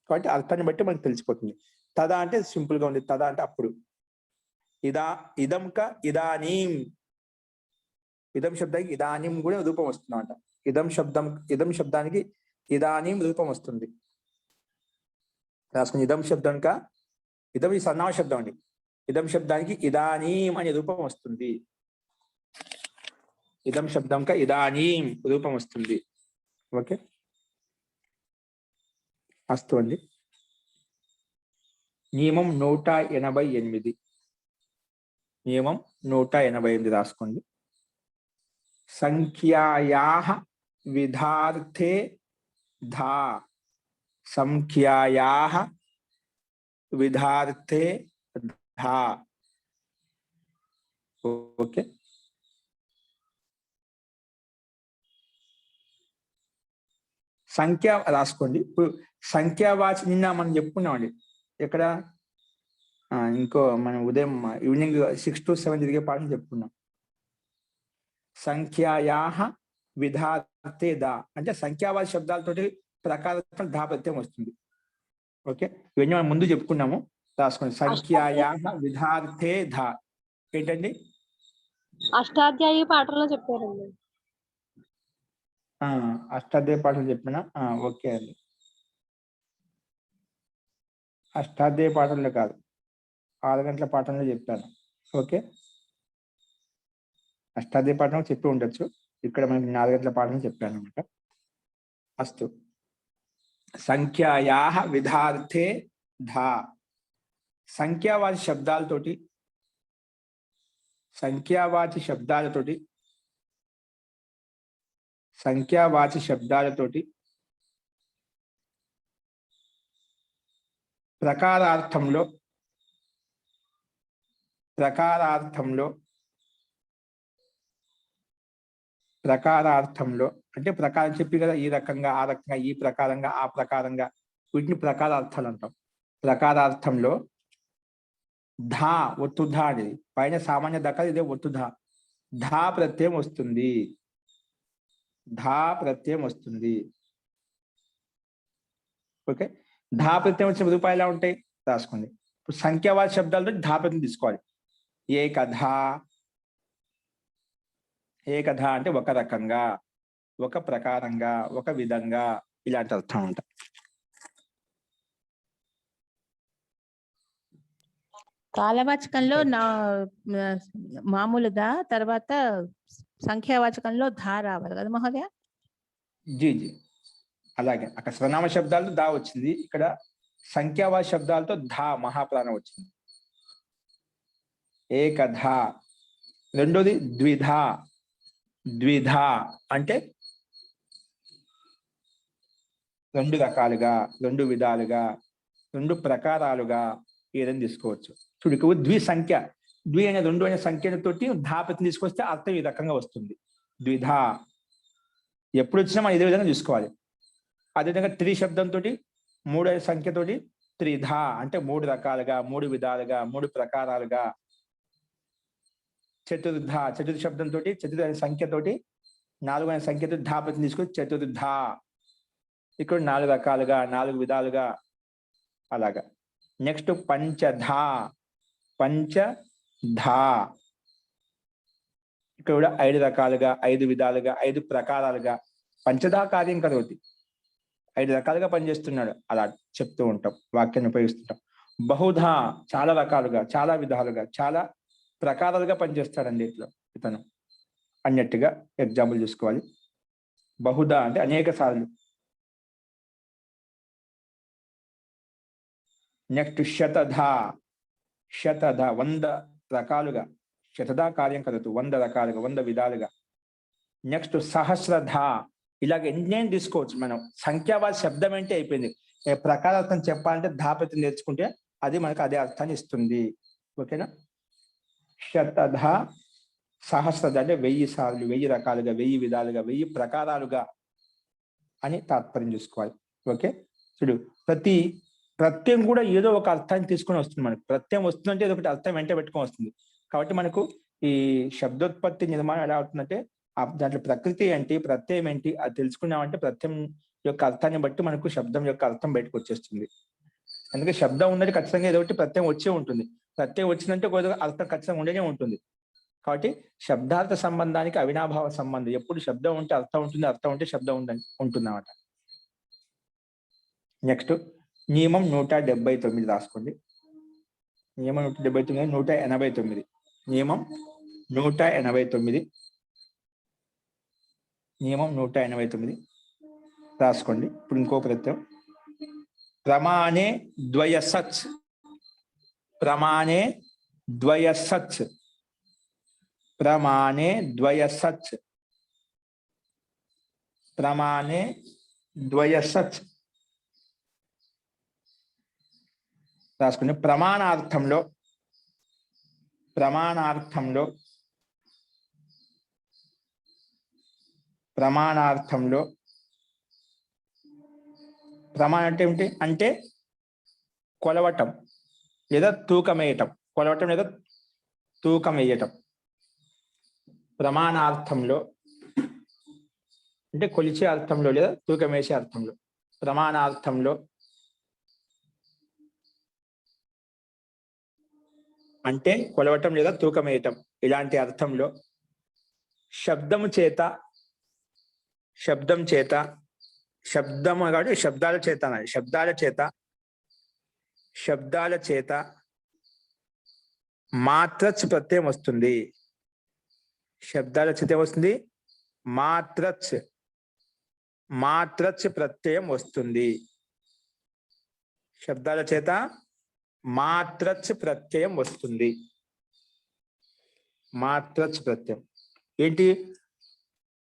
A: కాబట్టి అర్థాన్ని బట్టి మనకు తెలిసిపోతుంది. తదా అంటే సింపుల్ గా ఉంది, తదా అంటే అప్పుడు. ఇదంక ఇదానీం, ఇదం శబ్దానికి ఇదానీం కూడా రూపం వస్తుంది అన్నమాట. ఇదం శబ్దానికి ఇదానీం రూపం వస్తుంది. రాసుకుని ఇదం శబ్దంక, ఇదం ఈ సన్నామ శబ్దం అండి. ఇదం శబ్దానికి ఇదానీం అనే రూపం వస్తుంది. ఇదం శబ్దంక ఇదానీం రూపం వస్తుంది. ఓకే, అస్తు అండి. నియమం 188. నియమం 188 రాసుకోండి. సంఖ్యాయాః విధార్థే ధా, సంఖ్యాయాః విధార్థే ధా. ఓకే, సంఖ్య రాసుకోండి. ఇప్పుడు సంఖ్యావాచి నిన్న మనం చెప్పుకున్నామండి. ఎక్కడ ఇంకో మనం ఉదయం ఈవినింగ్ 6 to 7 జరిగే పాఠం చెప్పుకున్నాం. సంఖ్యాయాః విధార్థే దా అంటే సంఖ్యావాచి శబ్దాలతోటి ప్రకారం ధా ప్రత్యయం వస్తుంది. ఓకే, ఇవన్నీ మనం ముందు చెప్పుకున్నాము. రాసుకోండి. సంఖ్యాయాః విధార్థే ధా ఏంటండి?
C: అష్టాధ్యాయి పాఠంలో చెప్పారండి.
A: అష్టాధ్యాయ పాఠం చెప్పినా ఓకే అండి. అష్టాధ్యాయ పాఠంలో కాదు, 6 గంటల పాఠంలో చెప్పాను. ఓకే, అష్టాధ్యాయ పాఠం చెప్పి ఉండొచ్చు, ఇక్కడ మనకి 4 గంటల పాఠం చెప్పాను అనమాట. అస్తు. సంఖ్యాయాః విధార్థే ధా, సంఖ్యావాచి శబ్దాలతోటి ప్రకారార్థంలో అంటే ప్రకారం చెప్పి కదా, ఈ రకంగా ఆ రకంగా ఈ ప్రకారంగా ఆ ప్రకారంగా, వీటిని ప్రకారార్థాలు అంటాం. ప్రకారార్థంలో ధా ఒత్తు ధా అనేది పైన సామాన్య దక్క, ఇదే ఒత్తు ధా. ధా ప్రత్యయం వస్తుంది. ఓకే, ధా ప్రత్యయం వచ్చిన రూపాయలు ఎలా ఉంటాయి రాసుకోండి. ఇప్పుడు సంఖ్యావాచక శబ్దాలతో ధా ప్రత్యయం తీసుకోవాలి. ఏకధ అంటే ఒక రకంగా, ఒక ప్రకారంగా, ఒక విధంగా, ఇలాంటి అర్థం ఉంటాయి.
B: కాలవాచకంలో మామూలుగా, తర్వాత సంఖ్యావాచకంలో ధా రావాలి కదా మహోదయ?
A: జీ అలాగే అక్కడ స్వనామ శబ్దాలతో దా వచ్చింది, ఇక్కడ సంఖ్యావాచక శబ్దాలతో ధా మహాప్రాణం వచ్చింది. ఏకధ. రెండోది ద్విధ. ద్విధ అంటే 2 రకాలుగా, 2 విధాలుగా, 2 ప్రకారాలుగా ఏదైనా తీసుకోవచ్చు. చూడు, ద్వి సంఖ్య, ద్వి అనే 2 అనే సంఖ్యతోటి ధా ప్రత్యయం తీసుకొస్తే అర్థం ఈ రకంగా వస్తుంది. ద్విధ ఎప్పుడు వచ్చినా మనం ఇదే విధంగా తీసుకోవాలి. అదేవిధంగా త్రి శబ్దంతో 3 అనే సంఖ్యతోటి త్రిధ అంటే 3 రకాలుగా, 3 విధాలుగా, 3 ప్రకారాలుగా. చతుర్థ, చతుర్థ శబ్దంతో చతుర్థ అనే సంఖ్యతోటి 4 అనే సంఖ్యతో ధా ప్రత్యయం తీసుకొని చతుర్థ, ఇక్కడ 4 రకాలుగా, 4 విధాలుగా, అలాగా. నెక్స్ట్ పంచధా. ఇక్కడ కూడా 5 రకాలుగా, 5 విధాలుగా, 5 ప్రకారాలుగా. పంచధా కార్యం కరోతి, 5 రకాలుగా పనిచేస్తున్నాడు, అలా చెప్తూ ఉంటాం, వాక్యాన్ని ఉపయోగిస్తుంటాం. బహుధా చాలా రకాలుగా, చాలా విధాలుగా, చాలా ప్రకారాలుగా పనిచేస్తాడండి ఇతను అన్నట్టుగా ఎగ్జాంపుల్ చూసుకోవాలి. బహుధా అంటే అనేక సార్లు. నెక్స్ట్ శతధా. 100 రకాలుగా, శతధా కార్యం కదదు, 100 రకాలుగా, 100 విధాలుగా. నెక్స్ట్ సహస్రధా. ఇలాగ ఎన్నేం తీసుకోవచ్చు మనం. సంఖ్యావాచక శబ్దం అంటే అయిపోయింది. ప్రకారార్థం చెప్పాలంటే ధా ప్రత్యయం నేర్చుకుంటే అది మనకు అదే అర్థాన్ని ఇస్తుంది. ఓకేనా? శతధ సహస్రధ అంటే 1000 సార్లు, 1000 రకాలుగా, 1000 విధాలుగా, 1000 ప్రకారాలుగా అని తాత్పర్యం చూసుకోవాలి. ఓకే, చూడు, ప్రతి ప్రత్యయం కూడా ఏదో ఒక అర్థాన్ని తీసుకొని వస్తుంది. మనకు ప్రత్యయం వస్తుందంటే ఏదో ఒకటి అర్థం వెంట పెట్టుకొని వస్తుంది. కాబట్టి మనకు ఈ శబ్దోత్పత్తి నిర్మాణం ఎలా అవుతుందంటే దాంట్లో ప్రకృతి ఏంటి, ప్రత్యయం ఏంటి అది తెలుసుకున్నామంటే ప్రత్యయం యొక్క అర్థాన్ని బట్టి మనకు శబ్దం యొక్క అర్థం బయటకు వచ్చేస్తుంది. అందుకే శబ్దం ఉన్నది ఖచ్చితంగా ఏదో ఒకటి ప్రత్యయం వచ్చే ఉంటుంది. ప్రత్యయం వచ్చిందంటే ఒక అర్థం ఖచ్చితంగా ఉండనే ఉంటుంది. కాబట్టి శబ్దార్థ సంబంధానికి అవినాభావ సంబంధం. ఎప్పుడు శబ్దం ఉంటే అర్థం ఉంటుంది, అర్థం ఉంటే శబ్దం ఉంటుందన్నమాట. నెక్స్ట్ నియమం 179 రాసుకోండి. నియమం 179, 189. నియమం 189, నియమం 189 రాసుకోండి. ఇప్పుడు ఇంకో ప్రత్యయం ప్రమాణే ద్వయసచ్, ప్రమాణే ద్వయసచ్, ప్రమాణే ద్వయసచ్, ప్రమాణే ద్వయసచ్ రాసుకుని ప్రమాణార్థంలో, ప్రమాణార్థంలో, ప్రమాణార్థంలో ప్రమాణం అంటే ఏమిటి అంటే కొలవటం లేదా తూకం వేయటం, కొలవటం లేదా తూకం వేయటం. ప్రమాణార్థంలో అంటే కొలిచే అర్థంలో లేదా తూకం వేసే అర్థంలో. ప్రమాణార్థంలో అంటే కొలవటం లేదా తూకం వేయటం, ఇలాంటి అర్థంలో శబ్దము చేత, శబ్దం చేత, శబ్దము కాబట్టి శబ్దాల చేత, శబ్దాల చేత, శబ్దాల చేత మాత్రచ్ ప్రత్యయం వస్తుంది. శబ్దాల చేత వస్తుంది మాత్రచ్, మాత్రచ్ ప్రత్యయం వస్తుంది. శబ్దాల చేత మాత్రచ్ ప్రత్యయం వస్తుంది. మాత్రచ్ ప్రత్యయం ఏంటి?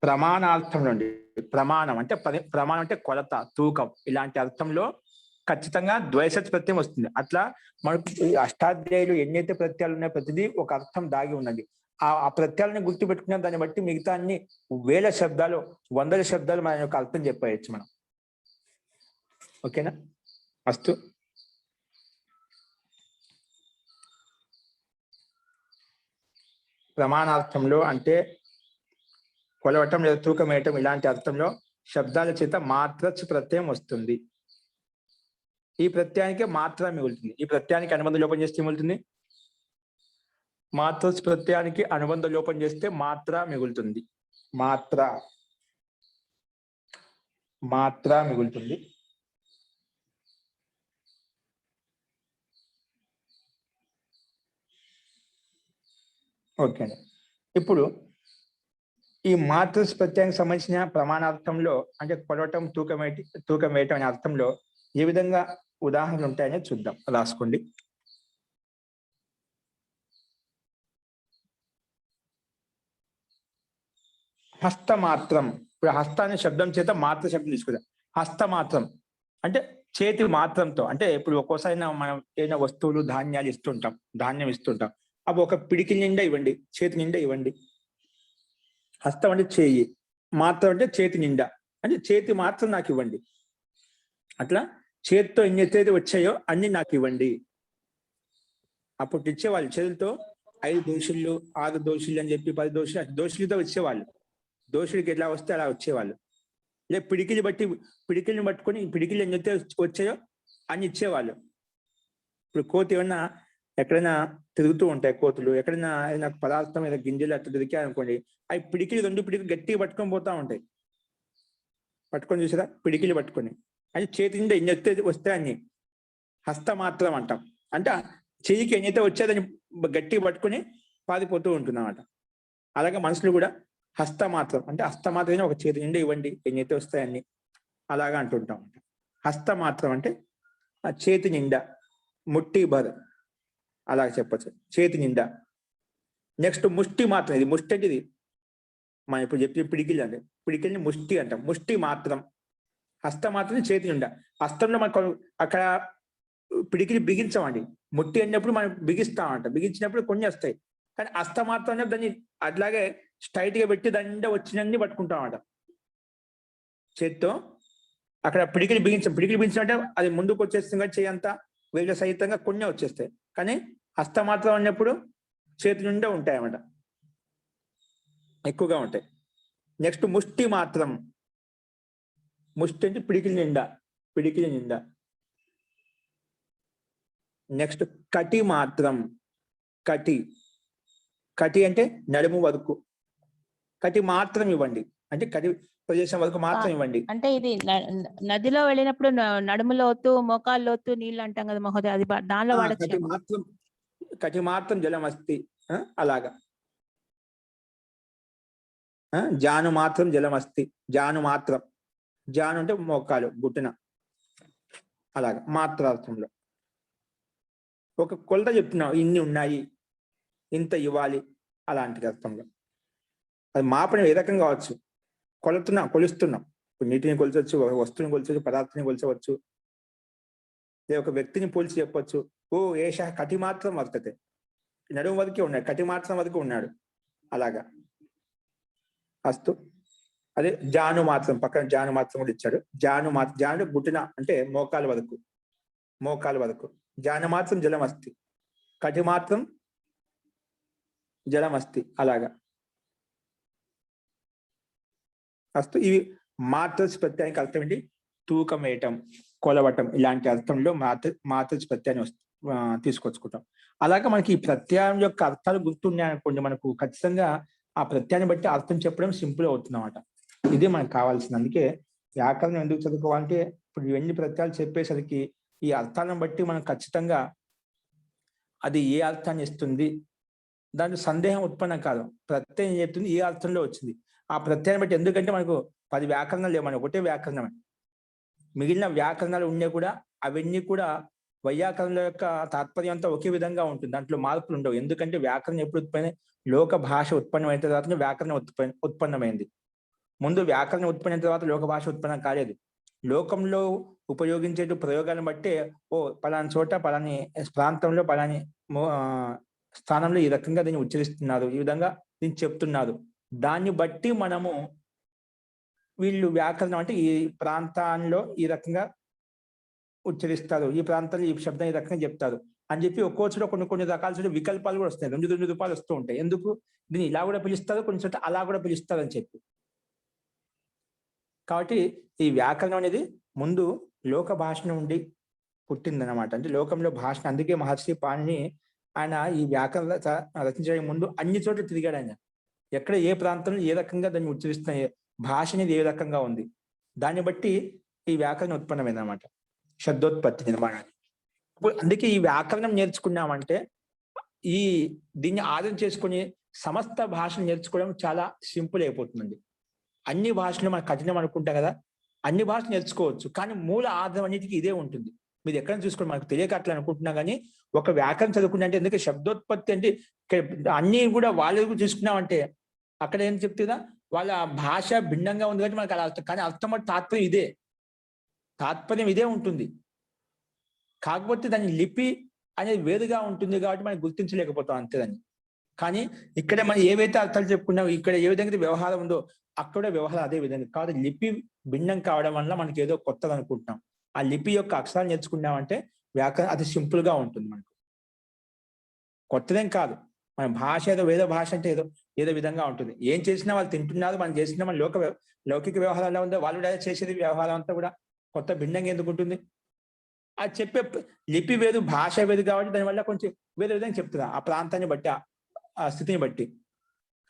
A: ప్రమాణార్థం నుండి. ప్రమాణం అంటే ప్రమాణం అంటే కొలత, తూకం, ఇలాంటి అర్థంలో ఖచ్చితంగా ద్వైసచ్ ప్రత్యయం వస్తుంది. అట్లా మనకు అష్టాధ్యాయులు ఎన్నైతే ప్రత్యయాలు ఉన్నాయో ప్రతిదీ ఒక అర్థం దాగి ఉన్నది. ఆ ప్రత్యయాలని గుర్తుపెట్టుకున్న దాన్ని బట్టి మిగతా అన్ని వేల శబ్దాలు, వందల శబ్దాలు మన యొక్క అర్థం చెప్పేయచ్చు మనం. ఓకేనా? అస్తు. ప్రమాణార్థంలో అంటే కొలవటం లేదా తూకం వేయటం, ఇలాంటి అర్థంలో శబ్దాల చేత మాత్రచ్ ప్రత్యయం వస్తుంది. ఈ ప్రత్యయానికి మాత్ర మిగులుతుంది. ఈ ప్రత్యయానికి అనుబంధ లోపం చేస్తే మిగులుతుంది. మాత్రచ్ ప్రత్యయానికి అనుబంధ లోపం చేస్తే మాత్ర మిగులుతుంది. మాత్ర, మాత్ర మిగులుతుంది. ఓకే అండి. ఇప్పుడు ఈ మాత్రస్ ప్రత్యయానికి సంబంధించిన ప్రమాణార్థంలో అంటే కొలవటం, తూకం వేయటం అనే అర్థంలో ఏ విధంగా ఉదాహరణలు ఉంటాయని చూద్దాం. రాసుకోండి. హస్తమాత్రం. ఇప్పుడు హస్తాన్ని శబ్దం చేత మాత్ర శబ్దం తీసుకుందాం. హస్తమాత్రం అంటే చేతి మాత్రంతో. అంటే ఇప్పుడు ఒక్కోసారి మనం ఏదైనా వస్తువులు, ధాన్యాలు ఇస్తుంటాం, ధాన్యం ఇస్తుంటాం. అవి ఒక పిడికి నిండా ఇవ్వండి, చేతి నిండా ఇవ్వండి. హస్తం అంటే చేయి, మాత్రం అంటే చేతి నిండా, అంటే చేతి మాత్రం నాకు ఇవ్వండి. అట్లా చేతితో ఎన్ని వచ్చాయో అన్ని నాకు ఇవ్వండి. అప్పుడు ఇచ్చేవాళ్ళు చేతులతో 5 దోషులు, 6 దోషులు అని చెప్పి 10 దోషులు, దోషులతో వచ్చేవాళ్ళు. దోషుడికి ఎట్లా వస్తే అలా వచ్చేవాళ్ళు. లే పిడికిలు బట్టి, పిడికిల్ని పట్టుకొని పిడికిలు ఎన్ని వచ్చాయో అన్ని ఇచ్చేవాళ్ళు. ఇప్పుడు కోతి ఏమన్నా ఎక్కడైనా తిరుగుతూ ఉంటాయి కోతులు, ఎక్కడైనా ఏదైనా పదార్థం ఏదైనా గింజలు అట్లా దొరికాయి అనుకోండి, అవి పిడికిలు 2 పిడికిలు గట్టిగా పట్టుకొని పోతా ఉంటాయి. పట్టుకొని చూసారా? పిడికిలు పట్టుకొని. అది చేతి నిండా ఎన్ని వస్తే అన్ని హస్తమాత్రం అంటాం. అంటే చెయ్యికి ఎన్నైతే వచ్చేదని గట్టిగా పట్టుకొని పారిపోతూ ఉంటున్నమాట. అలాగే మనుషులు కూడా హస్తమాత్రం అంటే హస్తమాత్రం ఒక చేతి నిండా ఇవ్వండి, ఎన్నైతే వస్తాయన్ని, అలాగా అంటుంటాం. హస్తమాత్రం అంటే ఆ చేతి నిండా, ముట్టి భర్ అలా చెప్పచ్చు, చేతి నిండా. నెక్స్ట్ ముష్టి మాత్రం. ఇది ముష్టి అంటే ఇది మనం ఇప్పుడు చెప్పిన పిడికిలు అంటే, పిడికిల్ని ముష్టి అంటాం. ముష్టి మాత్రం. హస్తం మాత్రం చేతి నిండా. హస్తంలో మనకు అక్కడ పిడికిలి బిగించామండి. ముట్టి అన్నప్పుడు మనం బిగిస్తామంట. బిగించినప్పుడు కొన్ని వస్తాయి, కానీ అస్త మాత్రం దాన్ని అట్లాగే స్ట్రైట్ గా పెట్టి దాన్ని వచ్చినన్ని పట్టుకుంటాం అన్నమాట. చేత్తో అక్కడ పిడికిలి బిగించినట్టే అది ముందుకు వచ్చేస్తుంది, చేయంతా వేగ సహితంగా కొన్ని వచ్చేస్తాయి. కానీ హస్త మాత్రం అన్నప్పుడు చేతి నిండా ఉంటాయి అన్నమాట, ఎక్కువగా ఉంటాయి. నెక్స్ట్ ముష్టి మాత్రం. ముష్టి అంటే పిడికిలి నిండా. నెక్స్ట్ కటి మాత్రం. కటి అంటే నడుము వరకు. కటి మాత్రం ఇవ్వండి అంటే కటి ప్రదేశం వరకు మాత్రం ఇవ్వండి.
B: అంటే ఇది నదిలో వెళ్ళినప్పుడు నడుము లోతు, మోకాలు లోతు నీళ్ళు అంటాం కదా మహోదయ, అది దానిలో వాడచ్చు.
A: కటి మాత్రం జలం అస్తి, అలాగా. జాను మాత్రం జలం అస్తి. జాను అంటే మోకాలు గుట్టున, అలాగా మాత్రార్థంలో. ఒక కొలత చెప్తున్నాం, ఇన్ని ఉన్నాయి, ఇంత ఇవ్వాలి, అలాంటి అర్థంలో. అది మాపడం ఏ రకంగా కావచ్చు, కొలుస్తున్నాం. ఇప్పుడు నీటిని కొలిచవచ్చు, వస్తువుని కొలిచవచ్చు, పదార్థాన్ని కొలిచవచ్చు, లేదా ఒక వ్యక్తిని పోల్చి చెప్పొచ్చు. ఓ ఏష కటి మాత్రం వర్తతే, నడుము వరకే ఉన్నాడు, కటి మాత్రం వరకు ఉన్నాడు, అలాగా. అస్తు. అదే జాను మాత్రం, పక్కన జాను మాత్రం కూడా ఇచ్చాడు. జాను గుట్టిన అంటే మోకాలు వరకు. జాను మాత్రం జలం అస్తి, కటి మాత్రం జలం అస్తి, అలాగా. అస్తు. ఇవి మాత్రస్ ప్రత్యయానికి అర్థం ఏంటి? తూకం వేయటం, కొలవటం, ఇలాంటి అర్థంలో మాత్రస్ ప్రత్యయాన్ని తీసుకొచ్చుకుంటాం. అలాగే మనకి ఈ ప్రత్యయం యొక్క అర్థాలు గుర్తున్నాయనుకోండి, మనకు ఖచ్చితంగా ఆ ప్రత్యయాన్ని బట్టి అర్థం చెప్పడం సింపుల్ అవుతుంది అన్నమాట. ఇది మనకు కావాల్సింది. అందుకే వ్యాకరణం ఎందుకు చదువుకోవాలంటే, ఇప్పుడు ఇవన్నీ ప్రత్యయాలు చెప్పేసరికి ఈ అర్థాలను బట్టి మనం ఖచ్చితంగా అది ఏ అర్థాన్ని ఇస్తుంది, దాంట్లో సందేహం ఉత్పన్నం కాదు. ప్రత్యయం చెప్తుంది ఏ అర్థంలో వచ్చింది, ఆ ప్రత్యయాన్ని బట్టి. ఎందుకంటే మనకు 10 వ్యాకరణాలు లేవు, మనకు ఒకటే వ్యాకరణమే. మిగిలిన వ్యాకరణాలు ఉన్నాయి కూడా, అవన్నీ కూడా వైయాకరణల యొక్క తాత్పర్యం అంతా ఒకే విధంగా ఉంటుంది, దాంట్లో మార్పులు ఉండవు. ఎందుకంటే వ్యాకరణం ఎప్పుడు ఉత్పన్న, లోక భాష ఉత్పన్నమైన తర్వాత వ్యాకరణం ఉత్పన్నమైంది. ముందు వ్యాకరణం ఉత్పన్న తర్వాత లోక భాష ఉత్పన్నం కాలేదు. లోకంలో ఉపయోగించే ప్రయోగాలను బట్టే, ఓ పలాని చోట పలాని ప్రాంతంలో పలాని స్థానంలో ఈ రకంగా దీన్ని ఉచ్చరిస్తున్నారు, ఈ విధంగా దీన్ని చెప్తున్నారు. దాన్ని బట్టి మనము వీళ్ళు వ్యాకరణం అంటే ఈ ప్రాంతాల్లో ఈ రకంగా ఉచ్చరిస్తారు, ఈ ప్రాంతంలో ఈ శబ్దం ఈ రకంగా చెప్తారు అని చెప్పి ఒక్కో చోట కొన్ని రకాల వికల్పాలు కూడా వస్తాయి, 2 రూపాయలు వస్తూ ఉంటాయి. ఎందుకు? దీన్ని ఇలా కూడా పిలుస్తారు, కొన్ని చోట అలా కూడా పిలుస్తారు అని చెప్పి. కాబట్టి ఈ వ్యాకరణం అనేది ముందు లోక భాష నుండి పుట్టిందనమాట. అంటే లోకంలో భాష. అందుకే మహర్షి పాణిని ఆయన ఈ వ్యాకరణ రచించడానికి ముందు అన్ని చోట్ల తిరిగాడు ఆయన. ఎక్కడ ఏ ప్రాంతంలో ఏ రకంగా దాన్ని ఉచ్చరిస్తున్న భాష అనేది ఏ రకంగా ఉంది, దాన్ని బట్టి ఈ వ్యాకరణం ఉత్పన్నమైంది అనమాట, శబ్దోత్పత్తి నిర్మాణాన్ని. అందుకే ఈ వ్యాకరణం నేర్చుకున్నామంటే దీన్ని ఆదరణ చేసుకుని సమస్త భాషను నేర్చుకోవడం చాలా సింపుల్ అయిపోతుందండి. అన్ని భాషలు మనకు కఠినం అనుకుంటాం కదా, అన్ని భాషలు నేర్చుకోవచ్చు, కానీ మూల ఆధారం అన్నిటికీ ఇదే ఉంటుంది. మీరు ఎక్కడ చూసుకోండి, మనకు తెలియక అట్లా అనుకుంటున్నా కానీ ఒక వ్యాకరణం చదువుకుంటే అంటే, ఎందుకంటే శబ్దోత్పత్తి అంటే అన్ని కూడా వాళ్ళు చూసుకున్నామంటే అక్కడ ఏం చెప్తుందా, వాళ్ళ భాష భిన్నంగా ఉంది కాబట్టి మనకు అలా అర్థం, కానీ అర్థం తాత్పర్యం ఇదే ఉంటుంది. కాకపోతే దాని లిపి అనేది వేరుగా ఉంటుంది కాబట్టి మనం గుర్తించలేకపోతాం అంతే దాన్ని. కానీ ఇక్కడ మనం ఏవైతే అర్థాలు చెప్పుకున్నామో, ఇక్కడ ఏ విధంగా వ్యవహారం ఉందో అక్కడ వ్యవహారం అదే విధంగా. కాబట్టి లిపి భిన్నం కావడం వల్ల మనకి ఏదో కొత్తది అనుకుంటున్నాం. ఆ లిపి యొక్క అక్షరాలు నేర్చుకున్నామంటే వ్యాకరణం అది సింపుల్ గా ఉంటుంది, మనకు కొత్తదేం కాదు. మన భాష ఏదో వేద భాష అంటే ఏదో విధంగా ఉంటుంది. ఏం చేసినా వాళ్ళు తింటున్నారు, మనం చేసినా మన లౌకిక వ్యవహారం ఎలా ఉందో వాళ్ళు చేసేది వ్యవహారం అంతా కూడా కొత్త భిన్నంగా ఎందుకు ఉంటుంది. అది చెప్పే లిపి వేరు, భాష వేరు కాబట్టి దానివల్ల కొంచెం వేరే విధంగా చెప్తున్నా, ఆ ప్రాంతాన్ని బట్టి, ఆ స్థితిని బట్టి.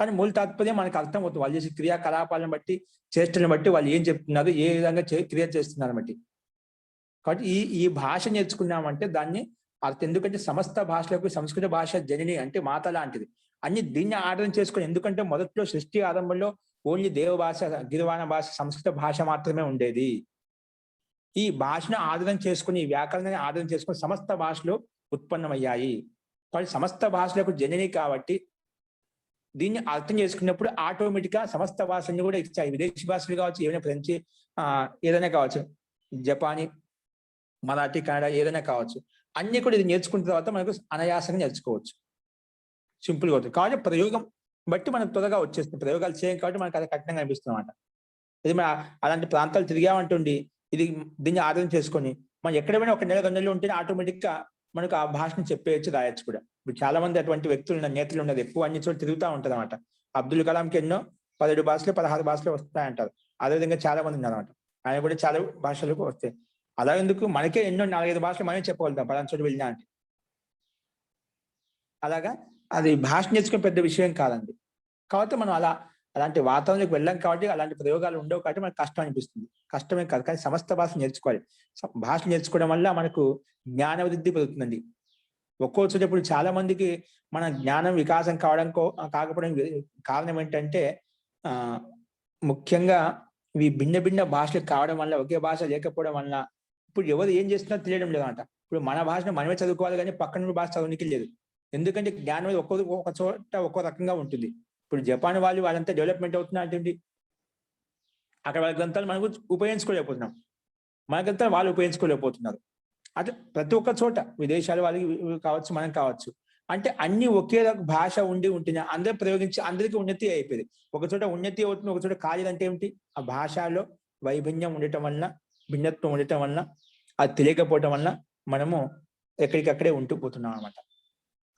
A: కానీ మూల తాత్పర్యం మనకు అర్థం అవుతుంది, వాళ్ళు చేసే క్రియాకలాపాలను బట్టి, చేష్టలను బట్టి వాళ్ళు ఏం చెప్తున్నారు, ఏ విధంగా క్రియ చేస్తున్నారు బట్టి. కాబట్టి ఈ భాష నేర్చుకున్నామంటే దాన్ని అర్థం. ఎందుకంటే సమస్త భాషలకు సంస్కృత భాష జనని అంటే మాత లాంటిది. అన్ని దీన్ని ఆదరణ చేసుకుని, ఎందుకంటే మొదట్లో సృష్టి ఆరంభంలో ఓన్లీ దేవ భాష, గిరివాణ భాష, సంస్కృత భాష మాత్రమే ఉండేది. ఈ భాషను ఆదరణ చేసుకుని, ఈ వ్యాకరణాన్ని ఆదరణ చేసుకుని సమస్త భాషలు ఉత్పన్నమయ్యాయి. కాబట్టి సమస్త భాషలకు జనని కాబట్టి దీన్ని అర్థం చేసుకున్నప్పుడు ఆటోమేటిక్ గా సమస్త భాషల్ని కూడా ఇచ్చాయి. విదేశీ భాషలు కావచ్చు, ఏమైనా ఫ్రెంచ్, ఏదైనా కావచ్చు, జపానీ, మరాఠీ, కన్నడ ఏదైనా కావచ్చు, అన్ని కూడా ఇది నేర్చుకున్న తర్వాత మనకు అనాయాసంగా నేర్చుకోవచ్చు. సింపుల్ గా అవుతుంది. కాబట్టి ప్రయోగం బట్టి మనకు త్వరగా వచ్చేస్తుంది. ప్రయోగాలు చేయం కాబట్టి మనకు అది కఠినంగా అనిపిస్తుంది అనమాట. ఇది మన అలాంటి ప్రాంతాలు తిరిగామంటుండి ఇది దీన్ని ఆధారం చేసుకొని మనం ఎక్కడ పోయినా 1 నెల 2 నెలలు ఉంటేనే ఆటోమేటిక్ గా మనకు ఆ భాషను చెప్పేయచ్చు, రాయొచ్చు కూడా. ఇప్పుడు చాలా మంది అటువంటి వ్యక్తులు ఉన్నారు, నేతలు ఉన్నారు, ఎక్కువ అన్ని చోట్ల తిరుగుతూ ఉంటారు అనమాట. అబ్దుల్ కలాంకి ఎన్నో 17 భాషలు 16 భాషలు వస్తాయంటారు. అదేవిధంగా చాలా మంది ఉన్నారు అనమాట. ఆయన కూడా చాలా భాషలకు వస్తాయి. అలా ఎందుకు, మనకే ఎన్నో 4-5 భాషలు మనమే చెప్పగలుగుతాం పలానా చోటు వెళ్ళినా అంటే. అలాగా అది భాష నేర్చుకునే పెద్ద విషయం కాదండి. కాబట్టి మనం అలాంటి వాతావరణంలోకి వెళ్ళాం కాబట్టి అలాంటి ప్రయోగాలు ఉండవు కాబట్టి మనకు కష్టం అనిపిస్తుంది. కష్టమే కాదు, కానీ సమస్త భాష నేర్చుకోవాలి. భాష నేర్చుకోవడం వల్ల మనకు జ్ఞాన వృద్ధి పెరుగుతుందండి. ఒక్కొచ్చేటప్పుడు చాలా మందికి మన జ్ఞానం వికాసం కాకపోవడం కారణం ఏంటంటే ముఖ్యంగా ఇవి భిన్న భిన్న భాషలు కావడం వల్ల, ఒకే భాష లేకపోవడం వల్ల ఇప్పుడు ఎవరు ఏం చేస్తున్నా తెలియడం లేదన్నమాట. ఇప్పుడు మన భాషను మనమే చదువుకోవాలి కానీ పక్కన భాష చదవడానికి లేదు. ఎందుకంటే జ్ఞానం ఒక చోట ఒక్కో రకంగా ఉంటుంది. ఇప్పుడు జపాన్ వాళ్ళంతా డెవలప్మెంట్ అవుతున్నారు అంటే అక్కడ వాళ్ళ గ్రంథాలు మనకు ఉపయోగించుకోలేకపోతున్నాం, మన గ్రంథాలు వాళ్ళు ఉపయోగించుకోలేకపోతున్నారు. అట్లా ప్రతి ఒక్క చోట విదేశాల వాళ్ళకి కావచ్చు, మనం కావచ్చు, అంటే అన్ని ఒకే భాష ఉంటుంది. అందరూ ప్రయోగించి అందరికీ ఉన్నతి అయిపోయింది. ఒక చోట ఉన్నతి అవుతుంది, ఒక చోట కాలేదు. అంటే ఏమిటి, ఆ భాషలో వైభిన్యం ఉండటం వలన, భిన్నత్వం ఉండటం వలన, అది తెలియకపోవటం వలన మనము ఎక్కడికక్కడే ఉంటూ పోతున్నాం అనమాట.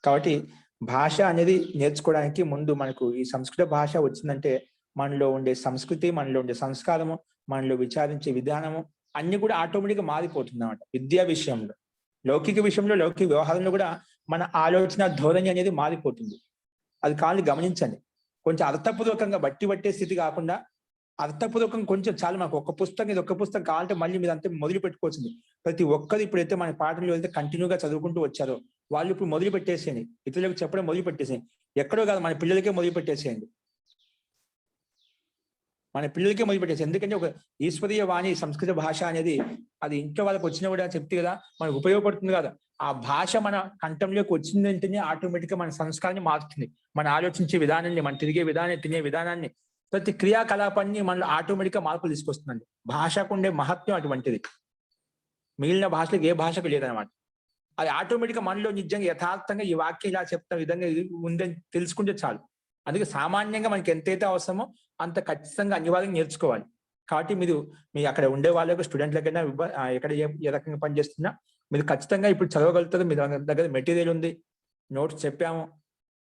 A: కాబట్టి భాష అనేది నేర్చుకోవడానికి ముందు మనకు ఈ సంస్కృత భాష వచ్చిందంటే మనలో ఉండే సంస్కృతి, మనలో ఉండే సంస్కారము, మనలో విచారించే విధానము అన్ని కూడా ఆటోమేటిక్గా మారిపోతుంది అన్నమాట. విద్యా విషయంలో, లౌకిక విషయంలో, లౌకిక వ్యవహారంలో కూడా మన ఆలోచన ధోరణి అనేది మారిపోతుంది. అది కానీ గమనించండి. కొంచెం అర్థపూర్వకంగా బట్టే స్థితి కాకుండా అర్థపూర్వకం కొంచెం చాలా, మనకు ఒక్క పుస్తకం ఇది ఒక్క పుస్తకం కావాలంటే మళ్ళీ మీరు అంతా మొదలు పెట్టుకోవచ్చు. ప్రతి ఒక్కరు ఇప్పుడైతే మన పాఠంలో వెళ్తే కంటిన్యూగా చదువుకుంటూ వచ్చారో వాళ్ళు ఇప్పుడు మొదలు పెట్టేసేయండి, ఇతరులకు చెప్పడం మొదలు పెట్టేసేయండి. ఎక్కడో కాదు, మన పిల్లలకే మొదలు పెట్టేసేయండి, మన పిల్లలకే మొదలు పెట్టేసేయండి. ఎందుకంటే ఒక ఈశ్వరీయ వాణి సంస్కృత భాష అనేది అది ఇంట్లో వాళ్ళకి వచ్చినా కూడా చెప్తే కదా మనకు ఉపయోగపడుతుంది కదా. ఆ భాష మన కంఠంలోకి వచ్చిందంటేనే ఆటోమేటిక్ గా మన సంస్కారాన్ని మారుతుంది. మన ఆలోచించే విధానాన్ని, మన తిరిగే విధానాన్ని, తినే విధానాన్ని, ప్రతి క్రియాకలాపాన్ని మనలో ఆటోమేటిక్ గా మార్పులు తీసుకొస్తుందండి. భాషకు ఉండే మహత్వం అటువంటిది, మిగిలిన భాషలకు ఏ భాషకు లేదనమాట. అది ఆటోమేటిక్ గా మనలో నిజంగా యథార్థంగా ఈ వాక్యం ఇలా చెప్తున్న విధంగా ఉందని తెలుసుకుంటే చాలు. అందుకే సామాన్యంగా మనకి ఎంతైతే అవసరమో అంత ఖచ్చితంగా అనివార్యంగా నేర్చుకోవాలి. కాబట్టి మీ అక్కడ ఉండే వాళ్ళకు, స్టూడెంట్లకైనా ఎక్కడ ఏ రకంగా పనిచేస్తున్నా మీరు ఖచ్చితంగా ఇప్పుడు చదవగలుగుతారు. మీ దగ్గర మెటీరియల్ ఉంది, నోట్స్ చెప్పాము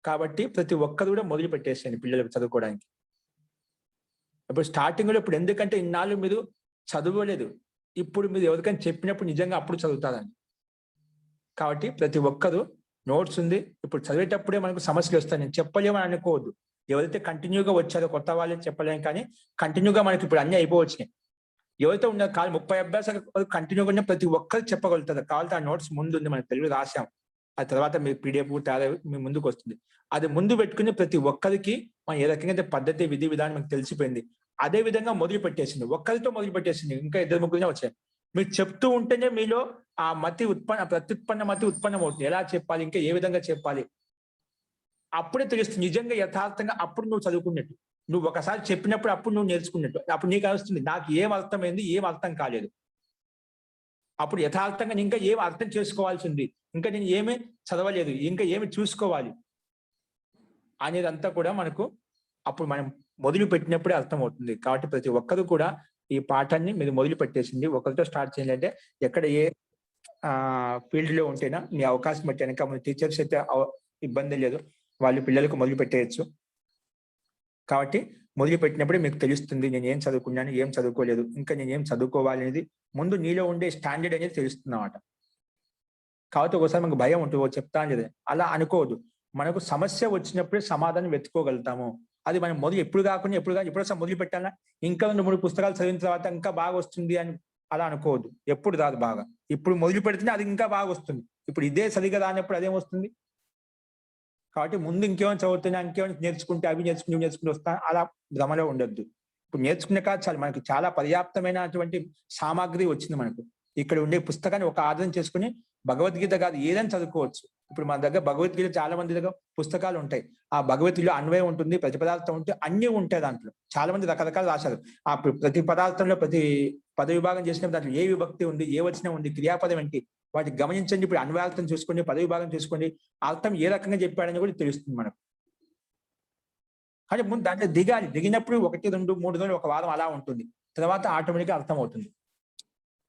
A: కాబట్టి ప్రతి ఒక్కరు కూడా మొదలు పెట్టేసేయండి పిల్లలకు చదువుకోవడానికి. ఇప్పుడు స్టార్టింగ్ లో ఇప్పుడు ఎందుకంటే ఇన్నాళ్ళు మీరు చదవలేదు, ఇప్పుడు మీరు ఎవరికైనా చెప్పినప్పుడు నిజంగా అప్పుడు చదువుతారండి. కాబట్టి ప్రతి ఒక్కరు నోట్స్ ఉంది, ఇప్పుడు చదివేటప్పుడే మనకు సమస్యలు వస్తాయి. నేను చెప్పలేమని అనుకోవద్దు. ఎవరైతే కంటిన్యూగా వచ్చారో కొత్త వాళ్ళని చెప్పలేము, కానీ కంటిన్యూగా మనకి ఇప్పుడు అన్ని అయిపోవచ్చినాయి. ఎవరైతే ఉన్న కాదు 30 అభ్యాసాలు కంటిన్యూగా ప్రతి ఒక్కరు చెప్పగలుగుతారు. కావాలంటే ఆ నోట్స్ ముందు ఉంది, మన తెలుగు రాసాం. ఆ తర్వాత మీ పీడిఎఫ్ మీ ముందుకు వస్తుంది. అది ముందు పెట్టుకుని ప్రతి ఒక్కరికి మనం ఏ రకంగా పద్ధతి, విధి విధానం మనకు తెలిసిపోయింది. అదే విధంగా మొదలు పెట్టేసింది, ఒక్కరితో మొదలు పెట్టేసింది. ఇంకా 2-3 వచ్చాయి. మీరు చెప్తూ ఉంటేనే మీలో ఆ ప్రత్యుత్పన్న మతి ఉత్పన్నం అవుతుంది. ఎలా చెప్పాలి, ఇంకా ఏ విధంగా చెప్పాలి అప్పుడే తెలుస్తుంది నిజంగా యథార్థంగా. అప్పుడు నువ్వు చదువుకున్నట్టు, నువ్వు ఒకసారి చెప్పినప్పుడు అప్పుడు నువ్వు నేర్చుకున్నట్టు. అప్పుడు నీకు అనిపిస్తుంది నాకు ఏం అర్థమైంది, ఏం అర్థం కాలేదు. అప్పుడు యథార్థంగా ఇంకా ఏం అర్థం చేసుకోవాల్సి ఉంది, ఇంకా నేను ఏమీ చదవలేదు, ఇంకా ఏమి చూసుకోవాలి అనేదంతా కూడా మనకు అప్పుడు మనం మొదలు పెట్టినప్పుడే అర్థమవుతుంది. కాబట్టి ప్రతి ఒక్కరు కూడా ఈ పాఠాన్ని మీరు మొదలు పెట్టేసింది ఒకరితో స్టార్ట్ చేయాలి. అంటే ఎక్కడ ఏ ఫీల్డ్ లో ఉంటేనా మీ అవకాశం బట్టి వెనక మన టీచర్స్ అయితే ఇబ్బంది లేదు, వాళ్ళు పిల్లలకు మొదలు పెట్టేయచ్చు. కాబట్టి మొదలు పెట్టినప్పుడే మీకు తెలుస్తుంది నేను ఏం చదువుకున్నాను, ఏం చదువుకోలేదు, ఇంకా నేను ఏం చదువుకోవాలి అనేది ముందు నీలో ఉండే స్టాండర్డ్ అనేది తెలుస్తుంది అన్నమాట. కాబట్టి ఒకసారి మనకు భయం ఉంటుంది, చెప్తా అనేది అలా అనుకోవద్దు. మనకు సమస్య వచ్చినప్పుడే సమాధానం వెతుక్కోగలుగుతాము. అది మనం ఎప్పుడు మొదలు పెట్టాలా, ఇంకా 2-3 పుస్తకాలు చదివిన తర్వాత ఇంకా బాగా వస్తుంది అని అలా అనుకోవద్దు. ఎప్పుడు రాదు బాగా, ఇప్పుడు మొదలు పెడితేనే అది ఇంకా బాగా వస్తుంది. ఇప్పుడు ఇదే సరిగా రానప్పుడు అదేం వస్తుంది. కాబట్టి ముందు ఇంకేమైనా చదువుతున్నా, ఇంకేమైనా నేర్చుకుంటే అవి నేర్చుకుంటూ వస్తా, అలా భ్రమలో ఉండొద్దు. ఇప్పుడు నేర్చుకునే కాదు చాలు, మనకి చాలా పర్యాప్తమైనటువంటి సామాగ్రి వచ్చింది. మనకు ఇక్కడ ఉండే పుస్తకాన్ని ఒక ఆధారం చేసుకుని భగవద్గీత కాదు ఏదైనా చదువుకోవచ్చు. ఇప్పుడు మన దగ్గర భగవద్గీత చాలా మంది దగ్గర పుస్తకాలు ఉంటాయి. ఆ భగవద్గీతలో అన్వయం ఉంటుంది, ప్రతి పదార్థం ఉంటుంది, అన్ని ఉంటాయి. దాంట్లో చాలా మంది రకరకాలు రాశారు. ఆ ప్రతి పదార్థంలో ప్రతి పద విభాగం చేసిన దాంట్లో ఏ విభక్తి ఉంది, ఏ వచనం ఉంది, క్రియాపదం ఏంటి, వాటి గమనించండి. ఇప్పుడు అన్వయార్థం చూసుకోండి, పదవి భాగం చూసుకోండి, అర్థం ఏ రకంగా చెప్పాడని కూడా తెలుస్తుంది మనకు. అంటే ముందు దాంట్లో దిగాలి. దిగినప్పుడు 1, 2, 3 రోజులు, ఒక వారం అలా ఉంటుంది. తర్వాత ఆటోమేటిక్గా అర్థం అవుతుంది.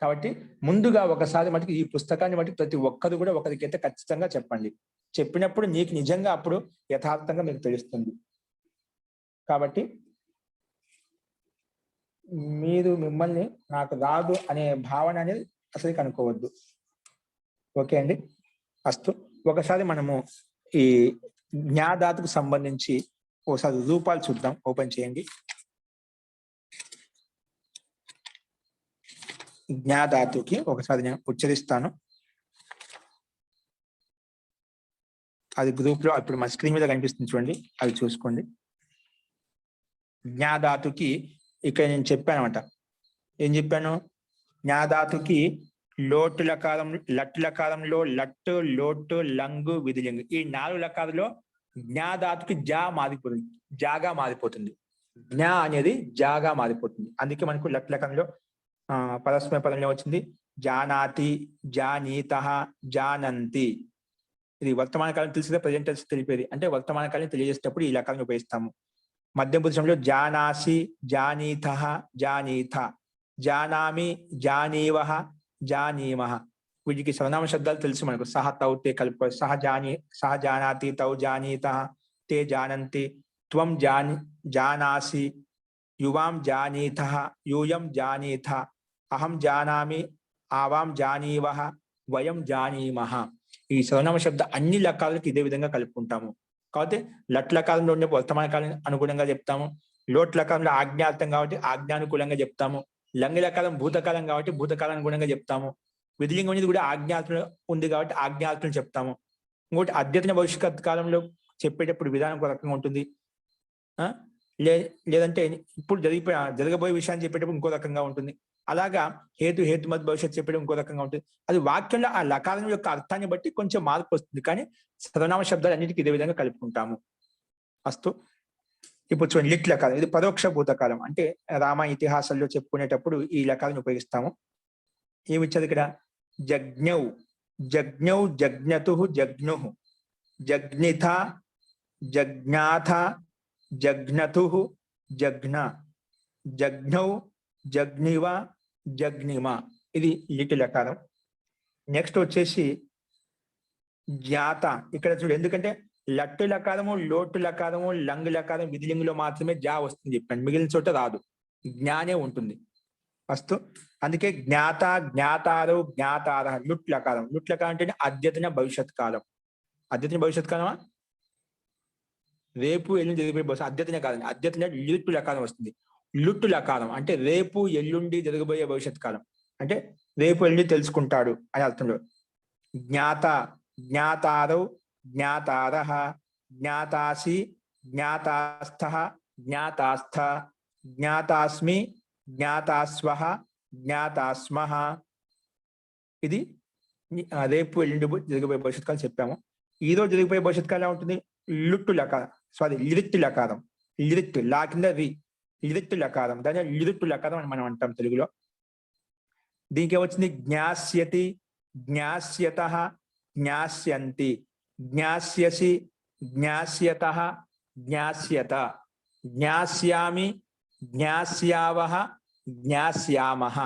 A: కాబట్టి ముందుగా ఒకసారి మటుకు ఈ పుస్తకాన్ని మటుకు ప్రతి ఒక్కరు కూడా ఒకరికైతే ఖచ్చితంగా చెప్పండి. చెప్పినప్పుడు నీకు నిజంగా అప్పుడు యథార్థంగా మీకు తెలుస్తుంది. కాబట్టి మీరు మిమ్మల్ని నాకు రాదు అనే భావన అనేది అసలు కనుక్కోవద్దు. ఓకే అండి, అస్తు. ఒకసారి మనము ఈ జ్ఞాదాతకు సంబంధించి ఒకసారి రూపాలు చూద్దాం. ఓపెన్ చేయండి. జ్ఞాధాతుకి ఒకసారి నేను ఉచ్చరిస్తాను. అది గ్రూప్ లో ఇప్పుడు మన స్క్రీన్ మీద కనిపిస్తుంది చూడండి, అది చూసుకోండి. జ్ఞాధాతుకి ఇక్కడ నేను చెప్పాను అనమాట. ఏం చెప్పాను? జ్ఞాధాతుకి లోటు లకారం, లట్టు లకారంలో లట్టు, లోటు, లంగు, విధిలింగు, ఈ 4 లకారులో జ్ఞాధాతుకి జా మారిపోతుంది, జాగా మారిపోతుంది. జ్ఞా అనేది జాగా మారిపోతుంది. అందుకే మనకు లట్టు లకారంలో పరస్మయ పదంలో వచ్చింది జానాతి, జానీత, జానంతి. ఇది వర్తమాన కాలం తెలిసేదే, ప్రజెంట్ టెన్స్ తెలిపేది. అంటే వర్తమాన కాలం తెలియజేసేటప్పుడు ఈ లకారాన్ని ఉపయోగిస్తాము. మధ్య పురుషంలో జానాసి, జానీత, జానీత, జానామి, జానీవహ, జానీమహ. వీటికి సర్వనామ శబ్దాలు తెలుసు మనకు. సహ, తౌ, తే కలుపు. సహ జానాతి, తౌ జానీత, తే జానంతి, త్వం జానాసి, యువాం జానీత, యూయం జానీత, అహం జానామి, ఆవాం జానీవహ, వయం జానీమహ. ఈ సర్వనామ శబ్ద అన్ని లకాలకు ఇదే విధంగా కలుపుకుంటాము. కాబట్టి లట్ లకాలంలో ఉండే వర్తమాన కాలం అనుగుణంగా చెప్తాము. లోట్ లకాలంలో ఆజ్ఞార్థం కాబట్టి ఆజ్ఞానుకూలంగా చెప్తాము. లంగి లకాలం భూతకాలం కాబట్టి భూతకాలం అనుగుణంగా చెప్తాము. విధిలింగం అనేది కూడా ఆజ్ఞార్థం ఉంది కాబట్టి ఆజ్ఞార్థం చెప్తాము. ఇంకోటి అద్యతన భవిష్యత్ కాలంలో చెప్పేటప్పుడు విధానం ఒక రకంగా ఉంటుంది. లేదంటే ఇప్పుడు జరగబోయే విషయాన్ని చెప్పేటప్పుడు ఇంకో రకంగా ఉంటుంది. అలాగా హేతుమత్ భవిష్యత్ చెప్పడం ఇంకో రకంగా ఉంటుంది. అది వాక్యంలో ఆ లకారం యొక్క అర్థాన్ని బట్టి కొంచెం మార్పు వస్తుంది. కానీ సర్వనామ శబ్దాలు అన్నిటికీ ఇదే విధంగా కలుపుకుంటాము. అస్తు. ఇప్పుడు చూడండి, లిట్ లకారం, ఇది పరోక్ష భూతకాలం. అంటే రామ ఇతిహాసాల్లో చెప్పుకునేటప్పుడు ఈ లకారాన్ని ఉపయోగిస్తాము. ఏమిచ్చారు ఇక్కడ? జజ్ఞౌ, జజ్ఞౌ, జజ్ఞతు, జజ్ఞు, జజ్ఞిథ, జజ్ఞాథ, జజ్ఞతు, జజ్ఞ, జజ్ఞౌ, జగ్నివ, జగ్నిమ. ఇది లిట్ లకారం. నెక్స్ట్ వచ్చేసి జాత. ఇక్కడ చూడు, ఎందుకంటే లట్టు లకారము, లోటు లకారము, లంగు లకారం, విధిలింగులో మాత్రమే జా వస్తుంది చెప్పండి, మిగిలిన చోట రాదు, జ్ఞానే ఉంటుంది. ఫస్ట్ అందుకే జ్ఞాత, జ్ఞాతారు, జ్ఞాతార. లుట్ లకారం. లుట్ లకారం అంటే అద్యతన భవిష్యత్ కాలం. అద్యతన భవిష్యత్ కాలమా? రేపు ఎల్లుండి జరిగిపోయే భవిష్యత్. అద్యతన కాలం, అద్యతన లుట్టు లకారం వస్తుంది. లుట్టు లకారం అంటే రేపు ఎల్లుండి జరగబోయే భవిష్యత్ కాలం, అంటే రేపు ఎల్లుండి తెలుసుకుంటాడు అని అర్థంలో. జ్ఞాత, జ్ఞాతారౌ, జ్ఞాతారః, జ్ఞాతాసి, జ్ఞాతాస్థ, జ్ఞాతాస్థ, జ్ఞాతాస్మి, జ్ఞాతాస్వః, జ్ఞాతాస్మః. ఇది రేపు ఎల్లుండి జరగబోయే భవిష్యత్ కాలం చెప్పాము. ఈ రోజు జరిగిపోయే భవిష్యత్ కాలం ఎలా ఉంటుంది? లుట్టు లకారం, సారీ లిరిట్టు లకారం. లిరిట్టు, లా కింద రి, లిరిట్టు లకారం. దాని లిరిట్టు లకారం అని మనం అంటాం తెలుగులో. దీనికి ఏమొచ్చింది? జ్ఞాస్యతి, జ్ఞాస్యతః, జ్ఞాస్యంతి, జ్ఞాస్యసి, జ్ఞాస్యతః, జ్ఞాస్యత, జ్ఞాస్యామి, జ్ఞాస్యావః, జ్ఞాస్యామః.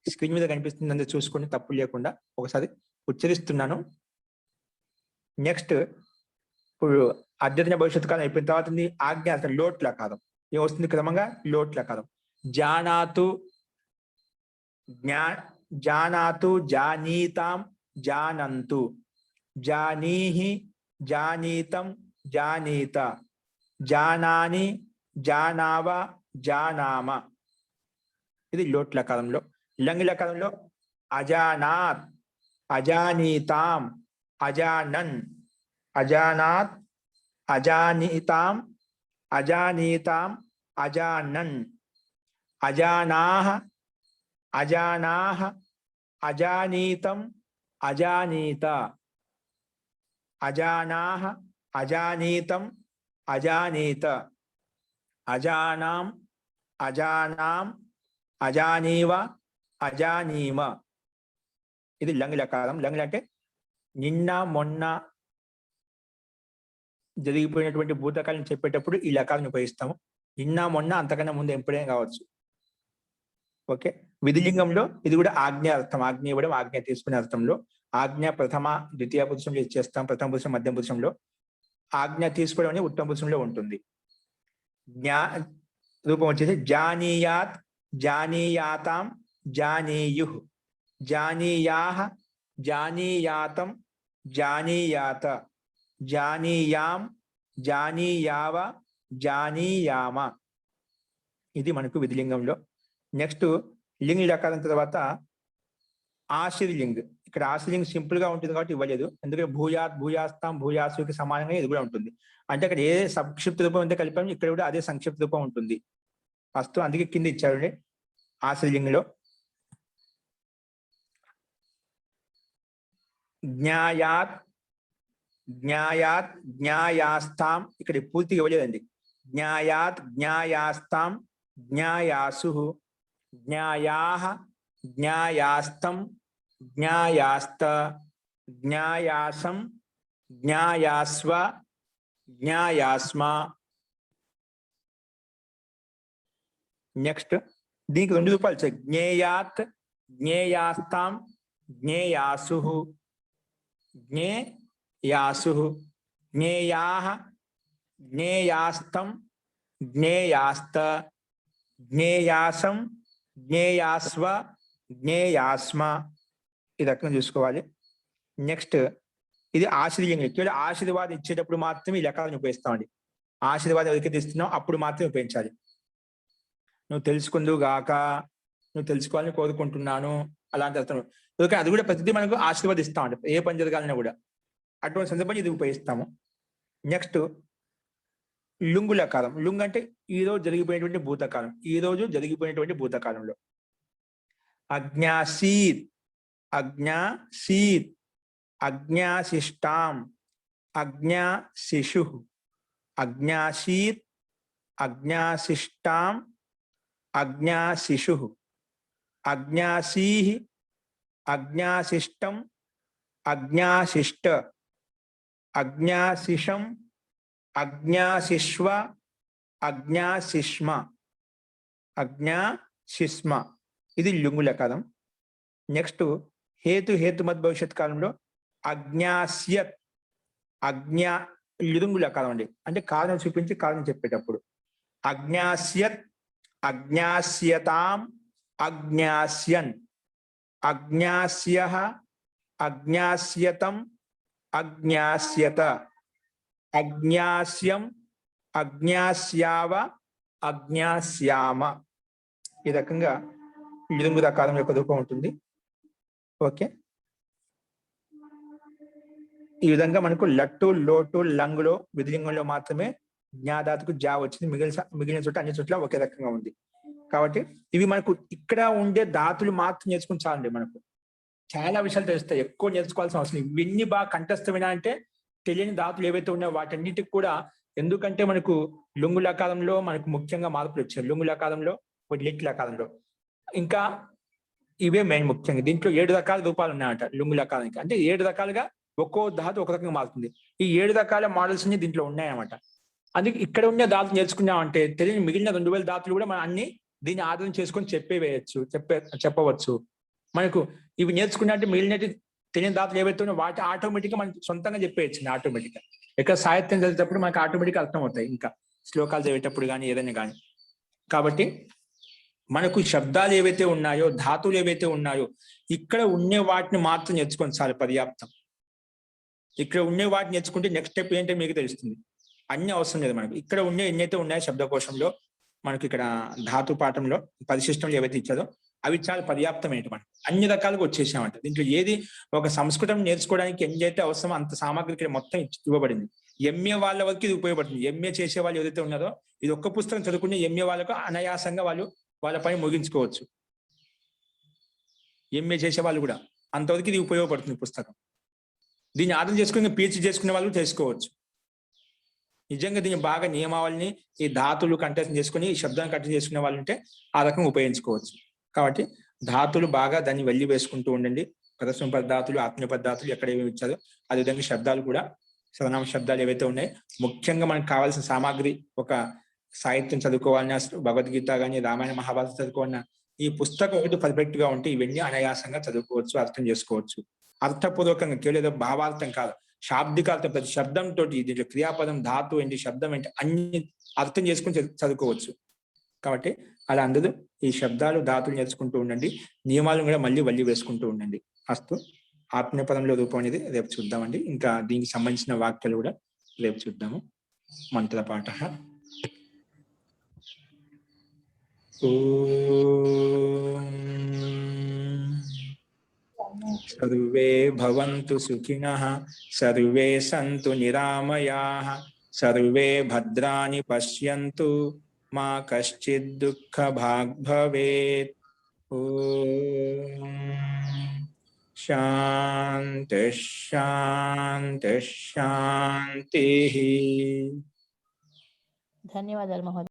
A: స్క్రీన్ మీద కనిపిస్తుందంటే చూసుకొని తప్పు లేకుండా ఒకసారి ఉచ్చరిస్తున్నాను. నెక్స్ట్ ఇప్పుడు అద్యతన భవిష్యత్ కాలం అయిపోయిన తర్వాత ఆజ్ఞ లోట్ లకారం. ఏమొస్తుంది క్రమంగా? లోట్ లకారం. జానాతు, జానాతు, జానీతాం, జానంతు, జానీహి, జానీతం, జానీత, జానాని, జానావ, జానామ. ఇది లోట్ లకారంలో. లంగి లకారంలో అజానాత్, అజానీతాం, అజానన్, అజానాత్, అజానీతాం, అజానీతాం, అజానన్, అజానాహ, అజానాహ, అజానీతం, అజానీత, అజానాహ, అజానీతం, అజానీత, అజానాం, అజానాం, అజానీవ, అజానీమ. ఇది లంగ్ లకారం. లంగ్ అంటే నిన్న మొన్న జరిగిపోయినటువంటి భూతకాలను చెప్పేటప్పుడు ఈ లకారాన్ని ఉపయోగిస్తాము. నిన్న మొన్న అంతకన్నా ముందు ఎప్పుడైనా కావచ్చు. ఓకే. విధిలింగంలో ఇది కూడా ఆజ్ఞ అర్థం, ఆజ్ఞ ఇవ్వడం, ఆజ్ఞ తీసుకునే అర్థంలో ఆజ్ఞ ప్రథమ ద్వితీయ పురుషంలో ఇచ్చేస్తాం, ప్రథమ పురుషం మధ్య పురుషంలో. ఆజ్ఞ తీసుకోవడం అనేది ఉత్తమ పురుషంలో ఉంటుంది. జ్ఞా రూపం వచ్చేసి జానీయాత్, జానీయాతాం, జానీయు, జానీయాహ, జానీయాతం, జానీయాత, జానీయాం, జానీయావ, జానీయామ. ఇది మనకు విధిలింగంలో. నెక్స్ట్ లింగ్ లకారం తర్వాత ఆశ్రిలింగ్. ఇక్కడ ఆశ్రిలింగ్ సింపుల్ గా ఉంటుంది కాబట్టి ఇవ్వలేదు, ఎందుకంటే భూయాత్, భూయాస్తాం, భూయాసుకి సమానంగా ఇది కూడా ఉంటుంది. అంటే అక్కడ ఏ సంక్షిప్త రూపం ఎంత కలిపాము ఇక్కడ కూడా అదే సంక్షిప్త రూపం ఉంటుంది. ఫస్ట్ అందుకే కింద ఇచ్చాడు ఆశ్రిలింగ్లో. జ్ఞాయాత్, జ్ఞాయాత్, జ్ఞాయాస్తాం, ఇక్కడ పూర్తిగా ఇవ్వలేదండి. జ్ఞాయాత్, జ్ఞాయాస్తాం, జ్ఞాయాసు, జ్ఞాయాహ, జ్ఞాయాస్తం, జ్ఞాయాస్త, జ్ఞాయాసం, జ్ఞాయాస్వ, జ్ఞాయాస్మ. నెక్స్ట్ దీనికి 2 రూపాయలు వచ్చాయి. జ్ఞేయాత్, జ్ఞేయాస్తాం, జ్ఞేయాసు, జ్ఞేయాసు, జ్ఞేయాహ, జ్ఞేయాస్తం, జ్ఞేయాస్త, జ్ఞేయాసం, జ్ఞేయాస్వ, జ్ఞేయాస్మ. ఈ రకంగా చూసుకోవాలి. నెక్స్ట్ ఇది ఆశ్రయంగా, కేవలం ఆశీర్వాదం ఇచ్చేటప్పుడు మాత్రమే ఈ లకారాన్ని ఉపయోగిస్తామండి. ఆశీర్వాదం ఎవరికైతే ఇస్తున్నావు అప్పుడు మాత్రమే ఉపయోగించాలి. నువ్వు తెలుసుకుందువు గాక, నువ్వు తెలుసుకోవాలని కోరుకుంటున్నాను, అలాంటి అర్థం. ఓకే, అది కూడా ప్రతిదీ మనకు ఆశీర్వాదిస్తామండి, ఏ పని జరగాలన్నా కూడా. అటువంటి సందర్భంలో ఇది ఉపయోగిస్తాము. నెక్స్ట్ లుంగు లకారం. లుంగ్ అంటే ఈ రోజు జరిగిపోయినటువంటి భూతకాలం, ఈ రోజు జరిగిపోయినటువంటి భూతకాలంలో. అజ్ఞాసీత్, అజ్ఞాసీత్, అజ్ఞాశిష్టాం, అజ్ఞాశిషు, అజ్ఞాసీత్, అజ్ఞాశిష్టాం, అజ్ఞాశిషు, అజ్ఞాసీః, అజ్ఞాశిష్టం, అజ్ఞాశిష్ట, అజ్ఞాశిషం, అజ్ఞాశిష్వ, అజ్ఞాశిష్మ, అజ్ఞాశిష్మ. ఇది లుంగు లకారం. నెక్స్ట్ హేతుమత్ భవిష్యత్ కాలంలో అజ్ఞాస్యత్, అజ్ఞా లుంగు లకారం అండి. అంటే కారణం చూపించి కారణం చెప్పేటప్పుడు అజ్ఞాస్యత్, అజ్ఞాస్యతాం, అజ్ఞాస్యన్, అజ్ఞాస్యః, అజ్ఞాస్యతం, అజ్ఞాస్యత, అజ్ఞాస్యం, అజ్ఞాస్యావ, అజ్ఞాస్యామ. ఈ రకంగా లింగు రకారం యొక్క రూపం ఉంటుంది. ఓకే, ఈ విధంగా మనకు లట్టు, లోటు, లంగులో విధిలింగంలో మాత్రమే జ్ఞాధాతుకు జా వచ్చింది. మిగిలిన చోట అన్ని చోట్ల ఒకే రకంగా ఉంది. కాబట్టి ఇవి మనకు ఇక్కడ ఉండే ధాతులు మాత్రం నేర్చుకుని చాలండి. మనకు చాలా విషయాలు తెలుస్తాయి, ఎక్కువ నేర్చుకోవాల్సిన అవసరం. ఇవన్నీ బాగా కంఠస్థమైనా అంటే తెలియని ధాతులు ఏవైతే ఉన్నాయో వాటన్నిటికి కూడా, ఎందుకంటే మనకు లుంగు లకారంలో మనకు ముఖ్యంగా మార్పులు వచ్చాయి. లుంగు లకారంలో, లిట్ లకారంలో ఇంకా ఇవే మెయిన్ ముఖ్యంగా. దీంట్లో 7 రకాల రూపాలు ఉన్నాయట లుంగు లకారానికి. అంటే 7 రకాలుగా ఒక్కో ధాతు ఒక రకంగా మారుతుంది. ఈ 7 రకాల మోడల్స్ అన్ని దీంట్లో ఉన్నాయన్నమాట. అందుకే ఇక్కడ ఉన్న ధాతులు నేర్చుకున్నామంటే తెలియని మిగిలిన 2000 ధాతులు కూడా మనం అన్ని దీన్ని ఆధారం చేసుకొని చెప్పవచ్చు. మనకు ఇవి నేర్చుకున్నట్టు మిగిలిన తెలియని ధాతులు ఏవైతే ఉన్నాయో వాటి ఆటోమేటిక్గా మనం సొంతంగా చెప్పేయచ్చు. ఆటోమేటిక్గా ఇక్కడ సాహిత్యం చదివేటప్పుడు మనకు ఆటోమేటిక్గా అర్థం అవుతాయి, ఇంకా శ్లోకాలు చదివేటప్పుడు కానీ ఏదైనా కానీ. కాబట్టి మనకు శబ్దాలు ఏవైతే ఉన్నాయో, ధాతువులు ఏవైతే ఉన్నాయో, ఇక్కడ ఉండే వాటిని మాత్రం నేర్చుకొని చాలా పర్యాప్తం. ఇక్కడ ఉండే వాటిని నేర్చుకుంటే నెక్స్ట్ స్టెప్ ఏంటో మీకు తెలుస్తుంది. అన్ని అవసరం లేదు మనకు. ఇక్కడ ఉండే ఎన్నైతే ఉన్నాయో శబ్దకోశంలో, మనకి ఇక్కడ ధాతు పాఠంలో పరిశిష్టంలో ఏవైతే ఇచ్చారో అవి చాలా పర్యాప్తమైనవి. మనకు అన్ని రకాలుగా వచ్చేసామంట. దీంట్లో ఏది ఒక సంస్కృతం నేర్చుకోవడానికి ఎంజైతే అవసరమో అంత సామాగ్రి ఇక్కడ మొత్తం ఇవ్వబడింది. ఎంఏ వాళ్ళ వరకు ఇది ఉపయోగపడుతుంది. ఎంఏ చేసే వాళ్ళు ఏదైతే ఉన్నారో, ఇది ఒక్క పుస్తకం చదువుకునే ఎంఏ వాళ్ళకు అనాయాసంగా వాళ్ళ పని ముగించుకోవచ్చు. ఎంఏ చేసే వాళ్ళు కూడా అంతవరకు ఇది ఉపయోగపడుతుంది పుస్తకం. దీన్ని ఆధారం చేసుకుని పీహెచ్డీ చేసుకునే వాళ్ళు చేసుకోవచ్చు. నిజంగా దీన్ని బాగా నియమావళిని, ఈ ధాతులు కంఠస్థం చేసుకుని ఈ శబ్దాన్ని కంఠస్థం చేసుకునే వాళ్ళు ఉంటే ఆ రకంగా ఉపయోగించుకోవచ్చు. కాబట్టి ధాతులు బాగా దాన్ని వెళ్ళి వేసుకుంటూ ఉండండి. పరస్పరధాతులు, ఆత్మీయపదార్థాలు ఎక్కడ ఏమి ఇచ్చారో అదేవిధంగా శబ్దాలు కూడా సర్వనామ శబ్దాలు ఏవైతే ఉన్నాయో ముఖ్యంగా మనకు కావాల్సిన సామాగ్రి ఒక సాహిత్యం చదువుకోవాలన్నా భగవద్గీత కానీ రామాయణ మహాభారత చదువుకోవాలన్నా ఈ పుస్తకం ఒకటి పర్ఫెక్ట్ గా ఉంటే ఇవన్నీ అనాయాసంగా చదువుకోవచ్చు, అర్థం చేసుకోవచ్చు. అర్థపూర్వకంగా కేవలం భావార్థం కాదు, శాబ్దికార్థం ప్రతి శబ్దం తోటి దీంట్లో క్రియాపదం ధాతు ఏంటి శబ్దం ఏంటి అన్ని అర్థం చేసుకుని చదువుకోవచ్చు. కాబట్టి అలా అందరూ ఈ శబ్దాలు ధాతులు నేర్చుకుంటూ ఉండండి, నియమాలను కూడా మళ్ళీ వేసుకుంటూ ఉండండి. అస్తు ఆత్మీయపదంలో రూపం అనేది రేపు చూద్దామండి. ఇంకా దీనికి సంబంధించిన వాక్యాలు కూడా రేపు చూద్దాము. మంత్రపాఠ. సర్వే భవంతు సుఖినః, సర్వే సంతు నిరామయాః, సర్వే భద్రాణి పశ్యంతు, మా కశ్చిద్ దుఃఖభాగ్ భవేత్. ఓం శాంతి శాంతి శాంతి.
B: ధన్యవాదాలు మహోదయ.